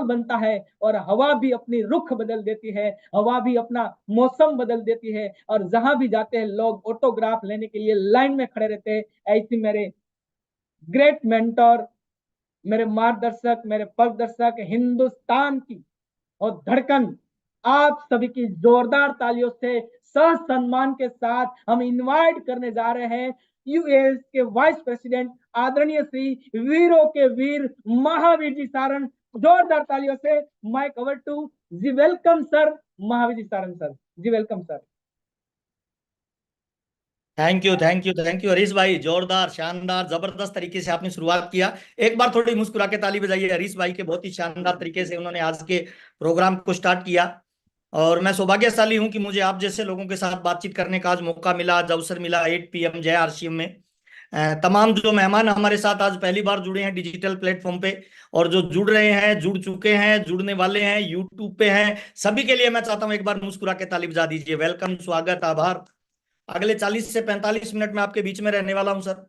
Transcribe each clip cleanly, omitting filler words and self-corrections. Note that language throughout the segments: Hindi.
बनता है और हवा भी अपनी रुख बदल देती है, हवा भी अपना मौसम बदल देती है, और जहां भी जाते हैं लोग ऑटोग्राफ लेने के लिए लाइन में खड़े रहते हैं। ऐसी मेरे ग्रेट मेंटर, मेरे मार्गदर्शक, मेरे पथदर्शक, हिंदुस्तान की और धड़कन, आप सभी की जोरदार तालियों से सह सम्मान के साथ हम इनवाइट करने जा रहे हैं यूएस के वाइस प्रेसिडेंट आदरणीय श्री वीरों के वीर महावीर जी सारण। जोरदार तालियों से mic over to ji. Welcome sir, Mahavir ji Saran sir ji, welcome sir. Thank you thank you thank you Harish भाई, जोरदार शानदार जबरदस्त तरीके से आपने शुरुआत किया। एक बार थोड़ी मुस्कुरा के ताली बजाइए हरीश भाई के, बहुत ही शानदार तरीके से उन्होंने आज के प्रोग्राम को स्टार्ट किया। और मैं सौभाग्यशाली हूं कि मुझे आप जैसे लोगों के साथ बातचीत करने का आज मौका मिला, आज अवसर मिला 8 PM जय आरसीएम में। तमाम जो मेहमान हमारे साथ आज पहली बार जुड़े हैं डिजिटल प्लेटफॉर्म पे, और जो जुड़ रहे हैं, जुड़ चुके हैं, जुड़ने वाले हैं, यूट्यूब पे हैं, सभी के लिए मैं चाहता हूं एक बार मुस्कुरा के ताली बजा दीजिए। वेलकम, स्वागत, आभार। अगले 40 से 45 मिनट में आपके बीच में रहने वाला हूं सर।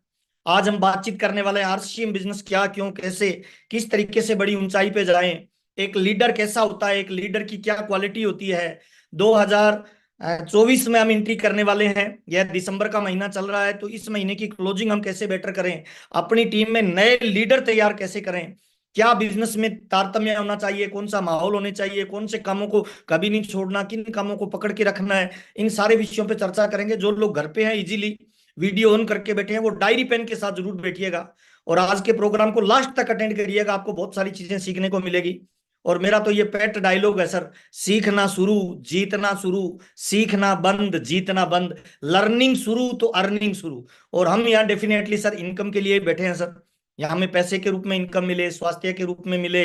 आज हम बातचीत करने वाले हैं आरसीएम बिजनेस क्या, क्यों, कैसे, किस तरीके से बड़ी ऊंचाई पे जाएं, एक लीडर कैसा होता है, एक लीडर की क्या क्वालिटी होती है। 2024 में हम एंट्री करने वाले हैं, यह दिसंबर का महीना चल रहा है, तो इस महीने की क्लोजिंग हम कैसे बेटर करें, अपनी टीम में नए लीडर तैयार कैसे करें, क्या बिजनेस में तारतम्य होना चाहिए, कौन सा माहौल होने चाहिए, कौन से कामों को कभी नहीं छोड़ना, किन कामों को पकड़ के रखना है, इन सारे विषयों पे चर्चा करेंगे। जो लोग घर पे हैं इजीली वीडियो ऑन करके बैठे हैं, वो डायरी पेन के साथ जरूर बैठिएगा और आज के प्रोग्राम को लास्ट तक अटेंड करिएगा, आपको बहुत सारी चीजें सीखने को मिलेगी। और मेरा तो ये पेट डायलॉग है सर, सीखना शुरू, जीतना शुरू, सीखना बंद, जीतना बंद, लर्निंग शुरू तो अर्निंग शुरू। और हम यहाँ डेफिनेटली सर इनकम के लिए बैठे हैं सर। यहाँ हमें पैसे के रूप में इनकम मिले, स्वास्थ्य के रूप में मिले,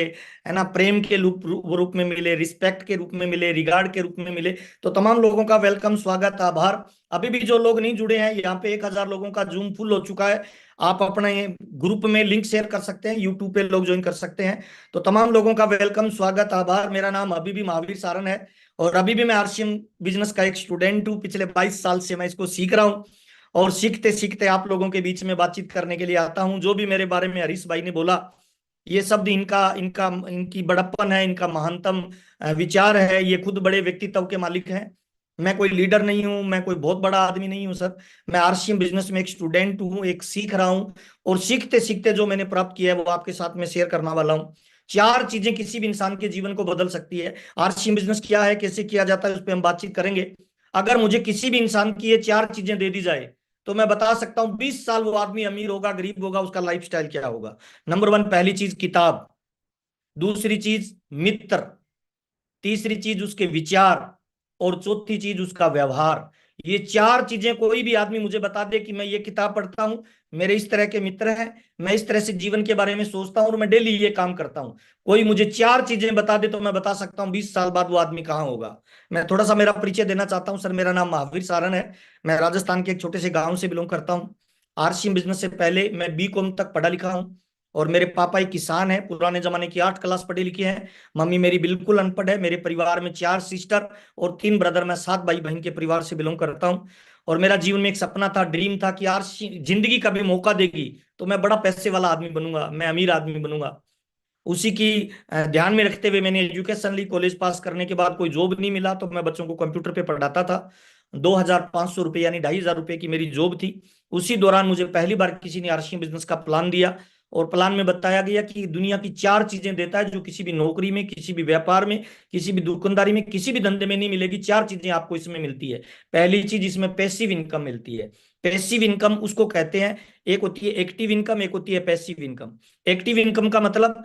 है ना, प्रेम के रूप में मिले, रिस्पेक्ट के रूप में मिले, रिगार्ड के रूप में मिले। तो तमाम लोगों का वेलकम, स्वागत, आभार। अभी भी जो लोग नहीं जुड़े हैं, यहाँ पे 1000 लोगों का जूम फुल हो चुका है। आप अपने ग्रुप में लिंक शेयर कर सकते हैं, यूट्यूब पे लोग ज्वाइन कर सकते हैं। तो तमाम लोगों का वेलकम, स्वागत, आभार। मेरा नाम अभी भी महावीर सारण है और अभी भी मैं आरसीएम बिजनेस का एक स्टूडेंट हूँ। पिछले 22 साल से मैं इसको सीख रहा हूँ और सीखते सीखते आप लोगों के बीच में बातचीत करने के लिए आता हूं। जो भी मेरे बारे में हरीश भाई ने बोला, ये शब्द इनका इनका इनकी बड़प्पन है, इनका महानतम विचार है। ये खुद बड़े व्यक्तित्व के मालिक हैं। मैं कोई लीडर नहीं हूं, मैं कोई बहुत बड़ा आदमी नहीं हूं सर। मैं आरसीएम बिजनेस में एक स्टूडेंट हूं, एक सीख रहा हूं, और सीखते सीखते जो मैंने प्राप्त किया है वो आपके साथ में शेयर करने वाला हूं। 4 चीजें किसी भी इंसान के जीवन को बदल सकती है। आरसीएम बिजनेस क्या है, कैसे किया जाता है, उस पर हम बातचीत करेंगे। अगर मुझे किसी भी इंसान की ये 4 चीजें दे दी जाए तो मैं बता सकता हूं 20 साल वो आदमी अमीर होगा, गरीब होगा, उसका लाइफस्टाइल क्या होगा। नंबर 1, पहली चीज किताब, दूसरी चीज मित्र, तीसरी चीज उसके विचार, और चौथी चीज उसका व्यवहार। ये 4 चीजें कोई भी आदमी मुझे बता दे कि मैं ये किताब पढ़ता हूं, मेरे इस तरह के मित्र हैं, मैं इस तरह से जीवन के बारे में सोचता हूं और मैं डेली ये काम करता हूं, कोई मुझे 4 चीजें बता दे तो मैं बता सकता हूं 20 साल बाद वो आदमी कहाँ होगा। मैं थोड़ा सा मेरा परिचय देना चाहता हूं सर। मेरा नाम महावीर सारण है। मैं राजस्थान के एक छोटे से गांव से बिलोंग करता हूं। आरसीएम बिजनेस से पहले मैं बीकॉम तक पढ़ा लिखा हूं। और मेरे पापा एक किसान है, पुराने जमाने की 8 क्लास पढ़े लिखे हैं। मम्मी मेरी बिल्कुल अनपढ़ है। मेरे परिवार में 4 सिस्टर और 3 ब्रदर। मैं 7 भाई बहन के परिवार से बिलोंग करता हूँ। और मेरा जीवन में एक सपना था, ड्रीम था कि यार जिंदगी कभी मौका देगी तो मैं बड़ा पैसे वाला आदमी बनूंगा, मैं अमीर आदमी बनूंगा। उसी की ध्यान में रखते हुए मैंने एजुकेशन ली। कॉलेज पास करने के बाद कोई जॉब नहीं मिला तो मैं बच्चों को कंप्यूटर पे पढ़ाता था। 2500 रुपये यानी 2500 रुपये की मेरी जॉब थी। उसी दौरान मुझे पहली बार किसी ने आरसीएम बिजनेस का प्लान दिया, और प्लान में बताया गया कि दुनिया की 4 चीजें देता है जो किसी भी नौकरी में, किसी भी व्यापार में, किसी भी दुकानदारी में, किसी भी धंधे में नहीं मिलेगी। 4 चीजें आपको इसमें मिलती है। पहली चीज, इसमें पैसिव इनकम मिलती है। पैसिव इनकम उसको कहते हैं, एक होती है एक्टिव इनकम, एक होती है पैसिव इनकम। एक्टिव इनकम का मतलब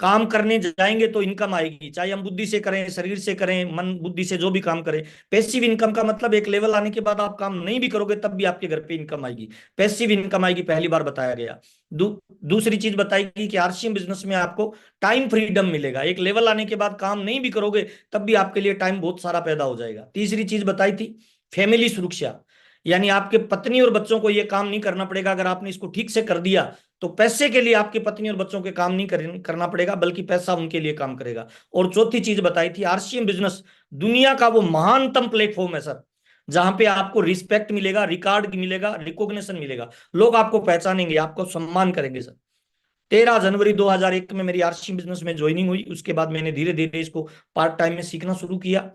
काम करने जाएंगे तो इनकम आएगी, चाहे हम बुद्धि से करें, शरीर से करें, मन बुद्धि से जो भी काम करें। पैसिव इनकम का मतलब एक लेवल आने के बाद आप काम नहीं भी करोगे तब भी आपके घर पे इनकम आएगी, पैसिव इनकम आएगी, पहली बार बताया गया। दूसरी चीज बताएगी कि आरसीएम बिजनेस में आपको टाइम फ्रीडम मिलेगा। एक लेवल आने के बाद काम नहीं भी करोगे तब भी आपके लिए टाइम बहुत सारा पैदा हो जाएगा। तीसरी चीज बताई थी फैमिली सुरक्षा, यानी आपके पत्नी और बच्चों को यह काम नहीं करना पड़ेगा। अगर आपने इसको ठीक से कर दिया तो पैसे के लिए आपकी पत्नी और बच्चों के काम नहीं करना पड़ेगा, बल्कि पैसा उनके लिए काम करेगा। और चौथी चीज बताई थी, आरसीएम बिजनेस दुनिया का वो महानतम प्लेटफॉर्म है सर, जहां पे आपको रिस्पेक्ट मिलेगा, रिकॉर्ड मिलेगा, रिकॉग्निशन मिलेगा, लोग आपको पहचानेंगे, आपको सम्मान करेंगे सर। 13 जनवरी 2001 में मेरी आरसीएम बिजनेस में ज्वाइनिंग हुई। उसके बाद मैंने धीरे धीरे इसको पार्ट टाइम में सीखना शुरू किया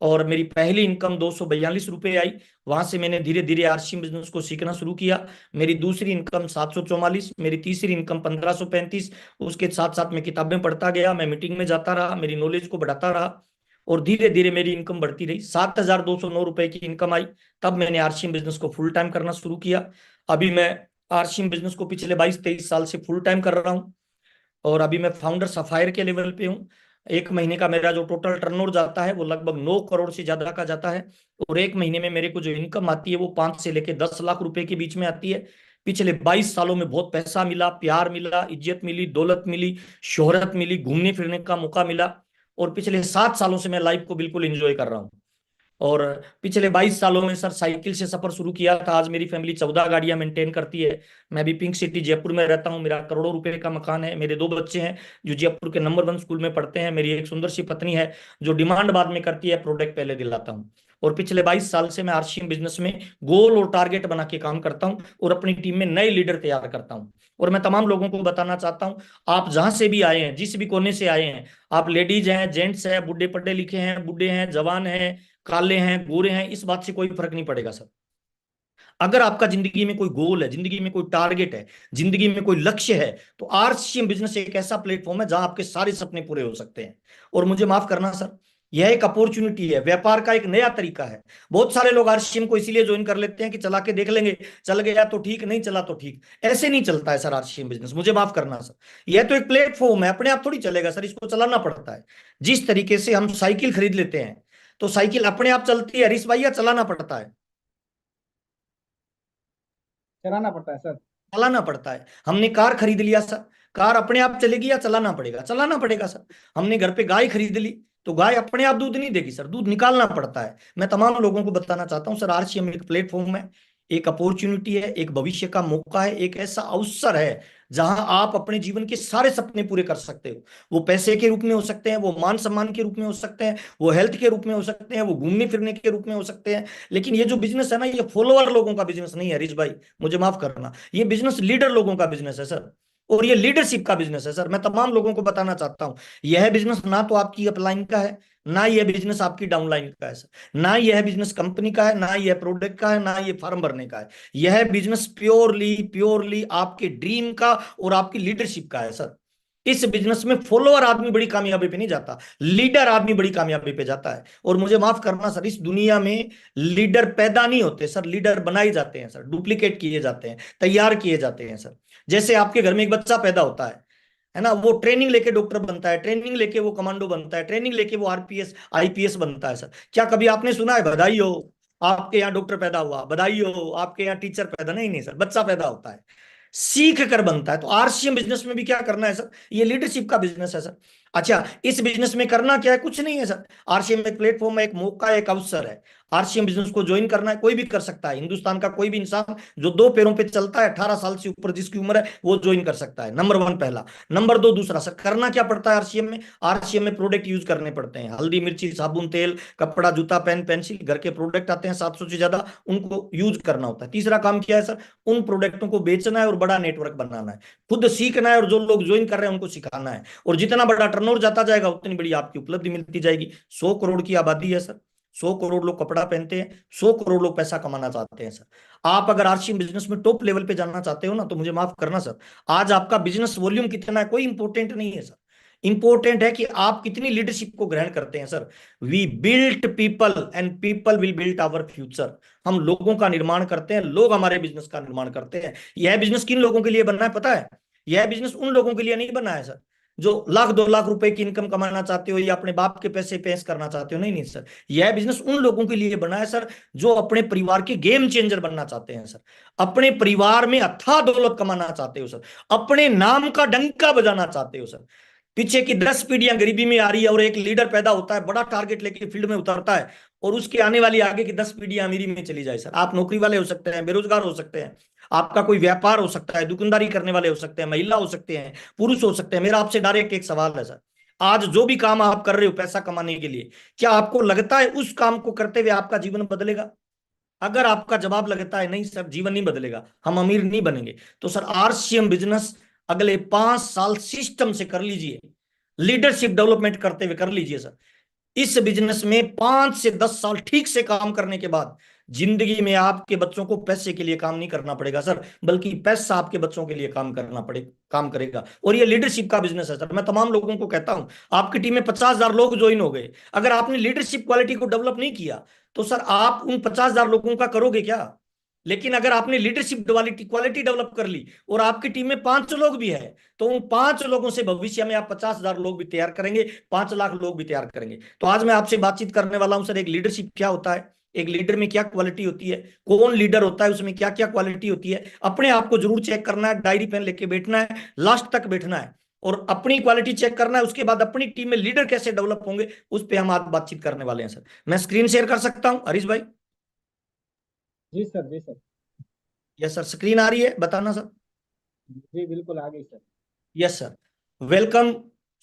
और मेरी पहली इनकम 242 रुपये आई। वहां से मैंने धीरे धीरे आरसीएम बिजनेस को सीखना शुरू किया। मेरी दूसरी इनकम 744, मेरी तीसरी इनकम 1535। उसके साथ साथ मैं किताबें पढ़ता गया, मैं मीटिंग में जाता रहा, मेरी नॉलेज को बढ़ाता रहा और धीरे धीरे मेरी इनकम बढ़ती रही। 7209 रुपए की इनकम आई। तब मैंने आरसीएम बिजनेस को फुल टाइम करना शुरू किया। अभी मैं आरसीएम बिजनेस को पिछले 22-23 साल से फुल टाइम कर रहा हूँ और अभी मैं फाउंडर सफायर के लेवल पे हूँ। एक महीने का मेरा जो टोटल टर्नओवर जाता है वो लगभग 9 करोड़ से ज्यादा का जाता है और एक महीने में मेरे को जो इनकम आती है वो 5 से लेके 10 लाख रुपए के बीच में आती है। पिछले 22 सालों में बहुत पैसा मिला, प्यार मिला, इज्जत मिली, दौलत मिली, शोहरत मिली, घूमने फिरने का मौका मिला और पिछले 7 सालों से मैं लाइफ को बिल्कुल एंजॉय कर रहा हूँ। और पिछले 22 सालों में सर साइकिल से सफर शुरू किया था। आज मेरी फैमिली 14 गाड़ियां मेंटेन करती है। मैं भी पिंक सिटी जयपुर में रहता हूँ। मेरा करोड़ों रुपए का मकान है। मेरे 2 बच्चे हैं जो जयपुर के नंबर 1 स्कूल में पढ़ते हैं। मेरी एक सुंदर सी पत्नी है जो डिमांड बाद में करती है, प्रोडक्ट पहले दिलाता हूँ। और पिछले 22 साल से मैं आरसीएम बिजनेस में गोल और टारगेट बना के काम करता हूँ और अपनी टीम में नए लीडर तैयार करता हूँ। और मैं तमाम लोगों को बताना चाहता हूँ, आप जहां से भी आए हैं, जिस भी कोने से आए हैं, आप लेडीज हैं, जेंट्स हैं, बुढ़े पढ़े लिखे हैं, बूढ़े हैं, जवान हैं, काले हैं, गोरे हैं, इस बात से कोई फर्क नहीं पड़ेगा सर। अगर आपका जिंदगी में कोई गोल है, जिंदगी में कोई टारगेट है, जिंदगी में कोई लक्ष्य है, तो आरसीएम बिजनेस एक ऐसा प्लेटफॉर्म है जहां आपके सारे सपने पूरे हो सकते हैं। और मुझे माफ करना सर, यह एक अपॉर्चुनिटी है, व्यापार का एक नया तरीका है। बहुत सारे लोग आरसीएम को इसीलिए ज्वाइन कर लेते हैं कि चला के देख लेंगे, चल गया तो ठीक, नहीं चला तो ठीक। ऐसे नहीं चलता है सर आरसीएम बिजनेस, मुझे माफ करना सर। यह तो एक प्लेटफॉर्म है, अपने आप थोड़ी चलेगा सर, इसको चलाना पड़ता है। जिस तरीके से हम साइकिल खरीद लेते हैं तो साइकिल अपने आप चलती है, हरीश भैया, चलाना पड़ता है। चलाना पड़ता है सर। चलाना पड़ता है। हमने कार खरीद लिया सर, कार अपने आप चलेगी या चलाना पड़ेगा? चलाना पड़ेगा सर। हमने घर पे गाय खरीद ली तो गाय अपने आप दूध नहीं देगी सर, दूध निकालना पड़ता है। मैं तमाम लोगों को बताना चाहता हूँ सर, आरसीएम एक प्लेटफॉर्म है, एक अपॉर्चुनिटी है, एक भविष्य का मौका है, एक ऐसा अवसर है जहां आप अपने जीवन के सारे सपने पूरे कर सकते हो। वो पैसे के रूप में हो सकते हैं, वो मान सम्मान के रूप में हो सकते हैं, वो हेल्थ के रूप में हो सकते हैं, वो घूमने फिरने के रूप में हो सकते हैं। लेकिन ये जो बिजनेस है ना, ये फॉलोअर लोगों का बिजनेस नहीं है हरीश भाई, मुझे माफ करना। ये बिजनेस लीडर लोगों का बिजनेस है सर, और ये लीडरशिप का बिजनेस है सर। मैं तमाम लोगों को बताना चाहता हूं, यह बिजनेस ना तो आपकी अपलाइन का है, ना यह बिजनेस आपकी डाउनलाइन का है सर, ना यह बिजनेस कंपनी का है, ना यह प्रोडक्ट का है, ना यह फर्म भरने का है। यह बिजनेस प्योरली प्योरली आपके ड्रीम का और आपकी लीडरशिप का है सर। इस बिजनेस में फॉलोअर आदमी बड़ी कामयाबी पे नहीं जाता, लीडर आदमी बड़ी कामयाबी पे जाता है। और मुझे माफ करना सर, इस दुनिया में लीडर पैदा नहीं होते सर, लीडर बनाए जाते हैं सर, डुप्लीकेट किए जाते हैं, तैयार किए जाते हैं सर। जैसे आपके घर में एक बच्चा पैदा होता है ना, वो ट्रेनिंग लेके डॉक्टर बनता है, ट्रेनिंग लेके वो कमांडो बनता है, ट्रेनिंग लेके वो आरपीएस आईपीएस बनता है सर। क्या कभी आपने सुना है बधाई हो आपके यहाँ डॉक्टर पैदा हुआ, बधाई हो आपके यहाँ टीचर पैदा? नहीं नहीं सर, बच्चा पैदा होता है, सीख कर बनता है। तो आरसीएम बिजनेस में भी क्या करना है सर, ये लीडरशिप का बिजनेस है सर। अच्छा, इस बिजनेस में करना क्या है? कुछ नहीं है सर। आरसीएम एक प्लेटफॉर्म है, एक मौका है, एक अवसर है। आरसीएम बिजनेस को ज्वाइन करना है, कोई भी कर सकता है। हिंदुस्तान का कोई भी इंसान जो 2 पैरों पे चलता है, 18 साल से ऊपर जिसकी उम्र है, वो ज्वाइन कर सकता है। नंबर 1 पहला। नंबर 2 दूसरा सर, करना क्या पड़ता है आरसीएम में? आरसीएम में प्रोडक्ट यूज करने पड़ते हैं, हल्दी मिर्ची साबुन तेल कपड़ा जूता पेन पेंसिल, घर के प्रोडक्ट आते हैं 700 से ज्यादा, उनको यूज करना होता है। तीसरा काम क्या है सर? उन प्रोडक्टों को बेचना है और बड़ा नेटवर्क बनाना है, खुद सीखना है और जो लोग ज्वाइन कर रहे हैं उनको सिखाना है। और जितना बड़ा टर्नओवर जाता जाएगा उतनी बड़ी आपकी उपलब्धि मिलती जाएगी। 100 करोड़ की आबादी है सर, 100 करोड़ लोग कपड़ा पहनते हैं, 100 करोड़ लोग पैसा कमाना चाहते हैं सर। आप अगर आरसीएम बिजनेस में टॉप लेवल पे जाना चाहते हो ना, तो मुझे माफ करना सर, आज आपका बिजनेस वॉल्यूम कितना है कोई इंपॉर्टेंट नहीं है सर। इंपॉर्टेंट है कि आप कितनी लीडरशिप को ग्रहण करते हैं sir. We built people and people will built our future. हम लोगों का निर्माण करते हैं, लोग हमारे बिजनेस का निर्माण करते हैं। यह बिजनेस किन लोगों के लिए बनना है पता है? यह बिजनेस उन लोगों के लिए नहीं बना है सर जो 1 लाख 2 लाख रुपए की इनकम कमाना चाहते हो या अपने बाप के पैसे पेश करना चाहते हो। नहीं नहीं सर, यह बिजनेस उन लोगों के लिए बना है सर जो अपने परिवार के गेम चेंजर बनना चाहते हैं सर, अपने परिवार में अथाह दौलत कमाना चाहते हो सर, अपने नाम का डंका बजाना चाहते हो सर। पीछे की 10 पीढ़ियां गरीबी में आ रही है और एक लीडर पैदा होता है, बड़ा टारगेट लेके फील्ड में उतरता है और उसके आने वाली आगे की 10 पीढ़ियां अमीरी में चली जाए सर। आप नौकरी वाले हो सकते हैं, बेरोजगार हो सकते हैं, आपका कोई व्यापार हो सकता है, दुकानदारी करने वाले हो सकते हैं, महिला हो सकते हैं, पुरुष हो सकते हैं। मेरा आपसे डायरेक्ट एक सवाल है सर, आज जो भी काम आप कर रहे हो पैसा कमाने के लिए, क्या आपको लगता है उस काम को करते हुए आपका जीवन बदलेगा? अगर आपका जवाब लगता है नहीं सर, जीवन नहीं बदलेगा, हम अमीर नहीं बनेंगे, तो सर आरसीएम बिजनेस अगले 5 साल सिस्टम से कर लीजिए, लीडरशिप डेवलपमेंट करते हुए कर लीजिए सर। इस बिजनेस में 5 से 10 साल ठीक से काम करने के बाद जिंदगी में आपके बच्चों को पैसे के लिए काम नहीं करना पड़ेगा सर, बल्कि पैसा आपके बच्चों के लिए काम करेगा। और ये लीडरशिप का बिजनेस है सर। मैं तमाम लोगों को कहता हूं, आपकी टीम में 50,000 लोग ज्वाइन हो गए, अगर आपने लीडरशिप क्वालिटी को डेवलप नहीं किया तो सर आप उन 50,000 लोगों का करोगे क्या? लेकिन अगर आपने लीडरशिप क्वालिटी डेवलप कर ली और आपकी टीम में 5 लोग भी है, तो उन 5 लोगों से भविष्य में आप 50,000 लोग भी तैयार करेंगे, 5 लाख लोग भी तैयार करेंगे। तो आज मैं आपसे बातचीत करने वाला हूं सर, एक लीडरशिप क्या होता है, एक लीडर में क्या क्वालिटी होती है, कौन लीडर होता है, उसमें क्या क्या क्वालिटी होती है। अपने आप को जरूर चेक करना है, डायरी पेन लेके बैठना है, लास्ट तक बैठना है और अपनी क्वालिटी चेक करना है। उसके बाद अपनी टीम में लीडर कैसे डेवलप होंगे उस पर हम आज बातचीत करने वाले हैं सर। मैं स्क्रीन शेयर कर सकता हूं हरीश भाई? जी सर, जी सर। यस सर, स्क्रीन आ रही है, बताना सर। जी बिल्कुल आ गई सर। यस सर, वेलकम,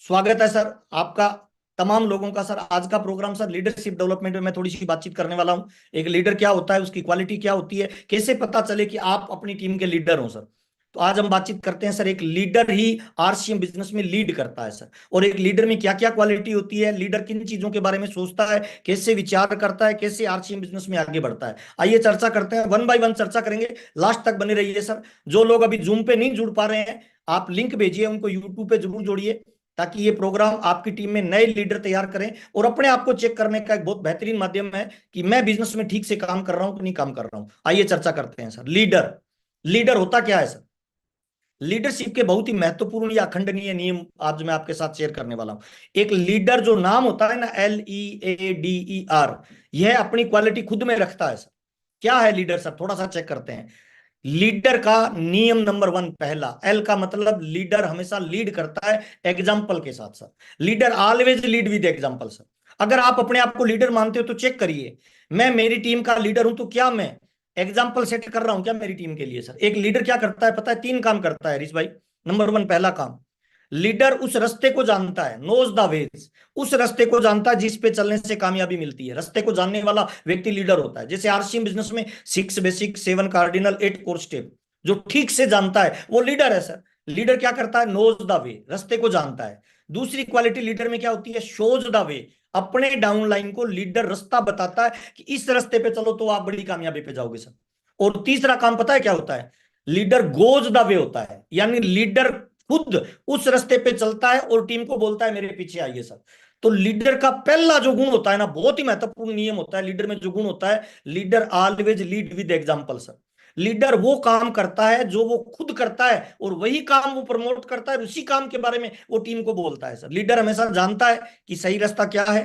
स्वागत है सर आपका, तमाम लोगों का सर। आज का प्रोग्राम सर लीडरशिप डेवलपमेंट में मैं थोड़ी सी बातचीत करने वाला हूं। एक लीडर क्या होता है, उसकी क्वालिटी क्या होती है, कैसे पता चले कि आप अपनी टीम के लीडर हो सर। तो आज हम बातचीत करते हैं सर, एक लीडर ही आरसीएम बिजनेस में लीड करता है सर, और एक लीडर में क्या क्या क्वालिटी होती है, लीडर किन चीजों के बारे में सोचता है, कैसे विचार करता है, कैसे आरसीएम बिजनेस में आगे बढ़ता है। आइए चर्चा करते हैं, वन बाय वन चर्चा करेंगे, लास्ट तक बने रहिए सर। जो लोग अभी जूम पे नहीं जुड़ पा रहे हैं, आप लिंक भेजिए, उनको यूट्यूब पे जरूर जोड़िए, ताकि ये प्रोग्राम आपकी टीम में नए लीडर तैयार करें और अपने आप को चेक करने का एक बहुत बेहतरीन माध्यम है कि मैं बिजनेस में ठीक से काम कर रहा हूं कि नहीं काम कर रहा हूं। आइए चर्चा करते हैं सर। लीडर, लीडर होता क्या है सर? लीडरशिप के बहुत ही महत्वपूर्ण या अखंडनीय नियम आज मैं आपके साथ शेयर करने वाला हूं। एक लीडर जो नाम होता है ना, LEADER, यह अपनी क्वालिटी खुद में रखता है सर। क्या है लीडर सर, थोड़ा सा चेक करते हैं। लीडर का नियम नंबर 1, पहला एल का मतलब लीडर हमेशा लीड करता है एग्जाम्पल के साथ sir. Leader always lead with example sir. अगर आप अपने आप को लीडर मानते हो तो चेक करिए, मैं मेरी टीम का लीडर हूं तो क्या मैं एग्जाम्पल सेट कर रहा हूं क्या मेरी टीम के लिए सर? एक लीडर क्या करता है पता है? 3 काम करता है हरीश भाई। नंबर 1, पहला काम, लीडर उस रास्ते को जानता है, नोज द वेज। उस रास्ते को जानता है जिस पे चलने से कामयाबी मिलती है। रास्ते को जानने वाला व्यक्ति लीडर होता है। जैसे आरसीएम बिजनेस में 6 बेसिक, 7 कार्डिनल, 8 कोर स्टेप, जो ठीक से जानता है वो लीडर है सर। लीडर क्या करता है? नोज द वे, रास्ते को जानता है। दूसरी क्वालिटी लीडर में क्या होती है? Shows the way. अपने डाउनलाइन को लीडर रास्ता बताता है कि इस रास्ते पे चलो तो आप बड़ी कामयाबी पे जाओगे सर। और तीसरा काम पता है क्या होता है? लीडर गोज द वे होता है, यानी लीडर खुद उस रास्ते पे चलता है और टीम को बोलता है मेरे पीछे आइए सर। तो लीडर का पहला जो गुण होता है ना, बहुत ही महत्वपूर्ण नियम होता है लीडर में, जो गुण होता है, leader always lead with example sir. Leader वो काम करता है जो वो खुद करता है और वही काम वो प्रमोट करता है, उसी काम के बारे में वो टीम को बोलता है सर। लीडर हमेशा जानता है कि सही रास्ता क्या है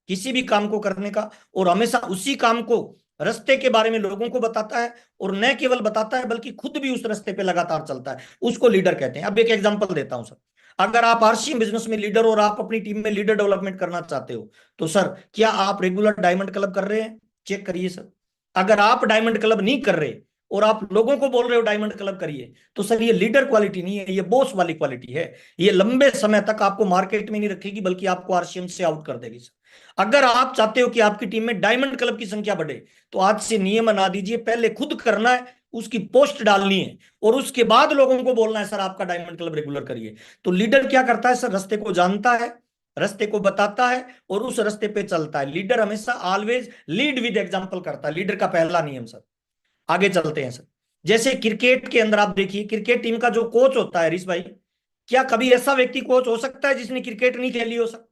किसी भी काम को करने का, और हमेशा उसी काम को, रास्ते के बारे में लोगों को बताता है, और न केवल बताता है बल्कि खुद भी उस रास्ते पे लगातार चलता है। उसको लीडर कहते हैं। अब एक एग्जांपल देता हूं सर। अगर आप आरसीएम बिजनेस में लीडर और आप अपनी टीम में लीडर डेवलपमेंट करना चाहते हो तो सर, क्या आप रेगुलर डायमंड क्लब कर रहे हैं? चेक करिए सर। अगर आप डायमंड क्लब नहीं कर रहे और आप लोगों को बोल रहे हो डायमंड क्लब करिए, तो सर ये लीडर क्वालिटी नहीं है, ये बॉस वाली क्वालिटी है। ये लंबे समय तक आपको मार्केट में नहीं रखेगी, बल्कि आपको आरसीएम से आउट कर देगी सर। अगर आप चाहते हो कि आपकी टीम में डायमंड क्लब की संख्या बढ़े, तो आज से नियम बना दीजिए, पहले खुद करना है, उसकी पोस्ट डालनी है, और उसके बाद लोगों को बोलना है सर आपका डायमंड क्लब रेगुलर करिए। तो लीडर क्या करता है सर? रास्ते को जानता है, रास्ते को बताता है और उस रास्ते पे चलता है। लीडर हमेशा ऑलवेज लीड विद एग्जांपल करता है, लीडर का पहला नियम सर। आगे चलते हैं सर। जैसे क्रिकेट के अंदर आप देखिए, क्रिकेट टीम का जो कोच होता है हरीश भाई, क्या कभी ऐसा व्यक्ति कोच हो सकता है जिसने क्रिकेट नहीं खेली हो सर?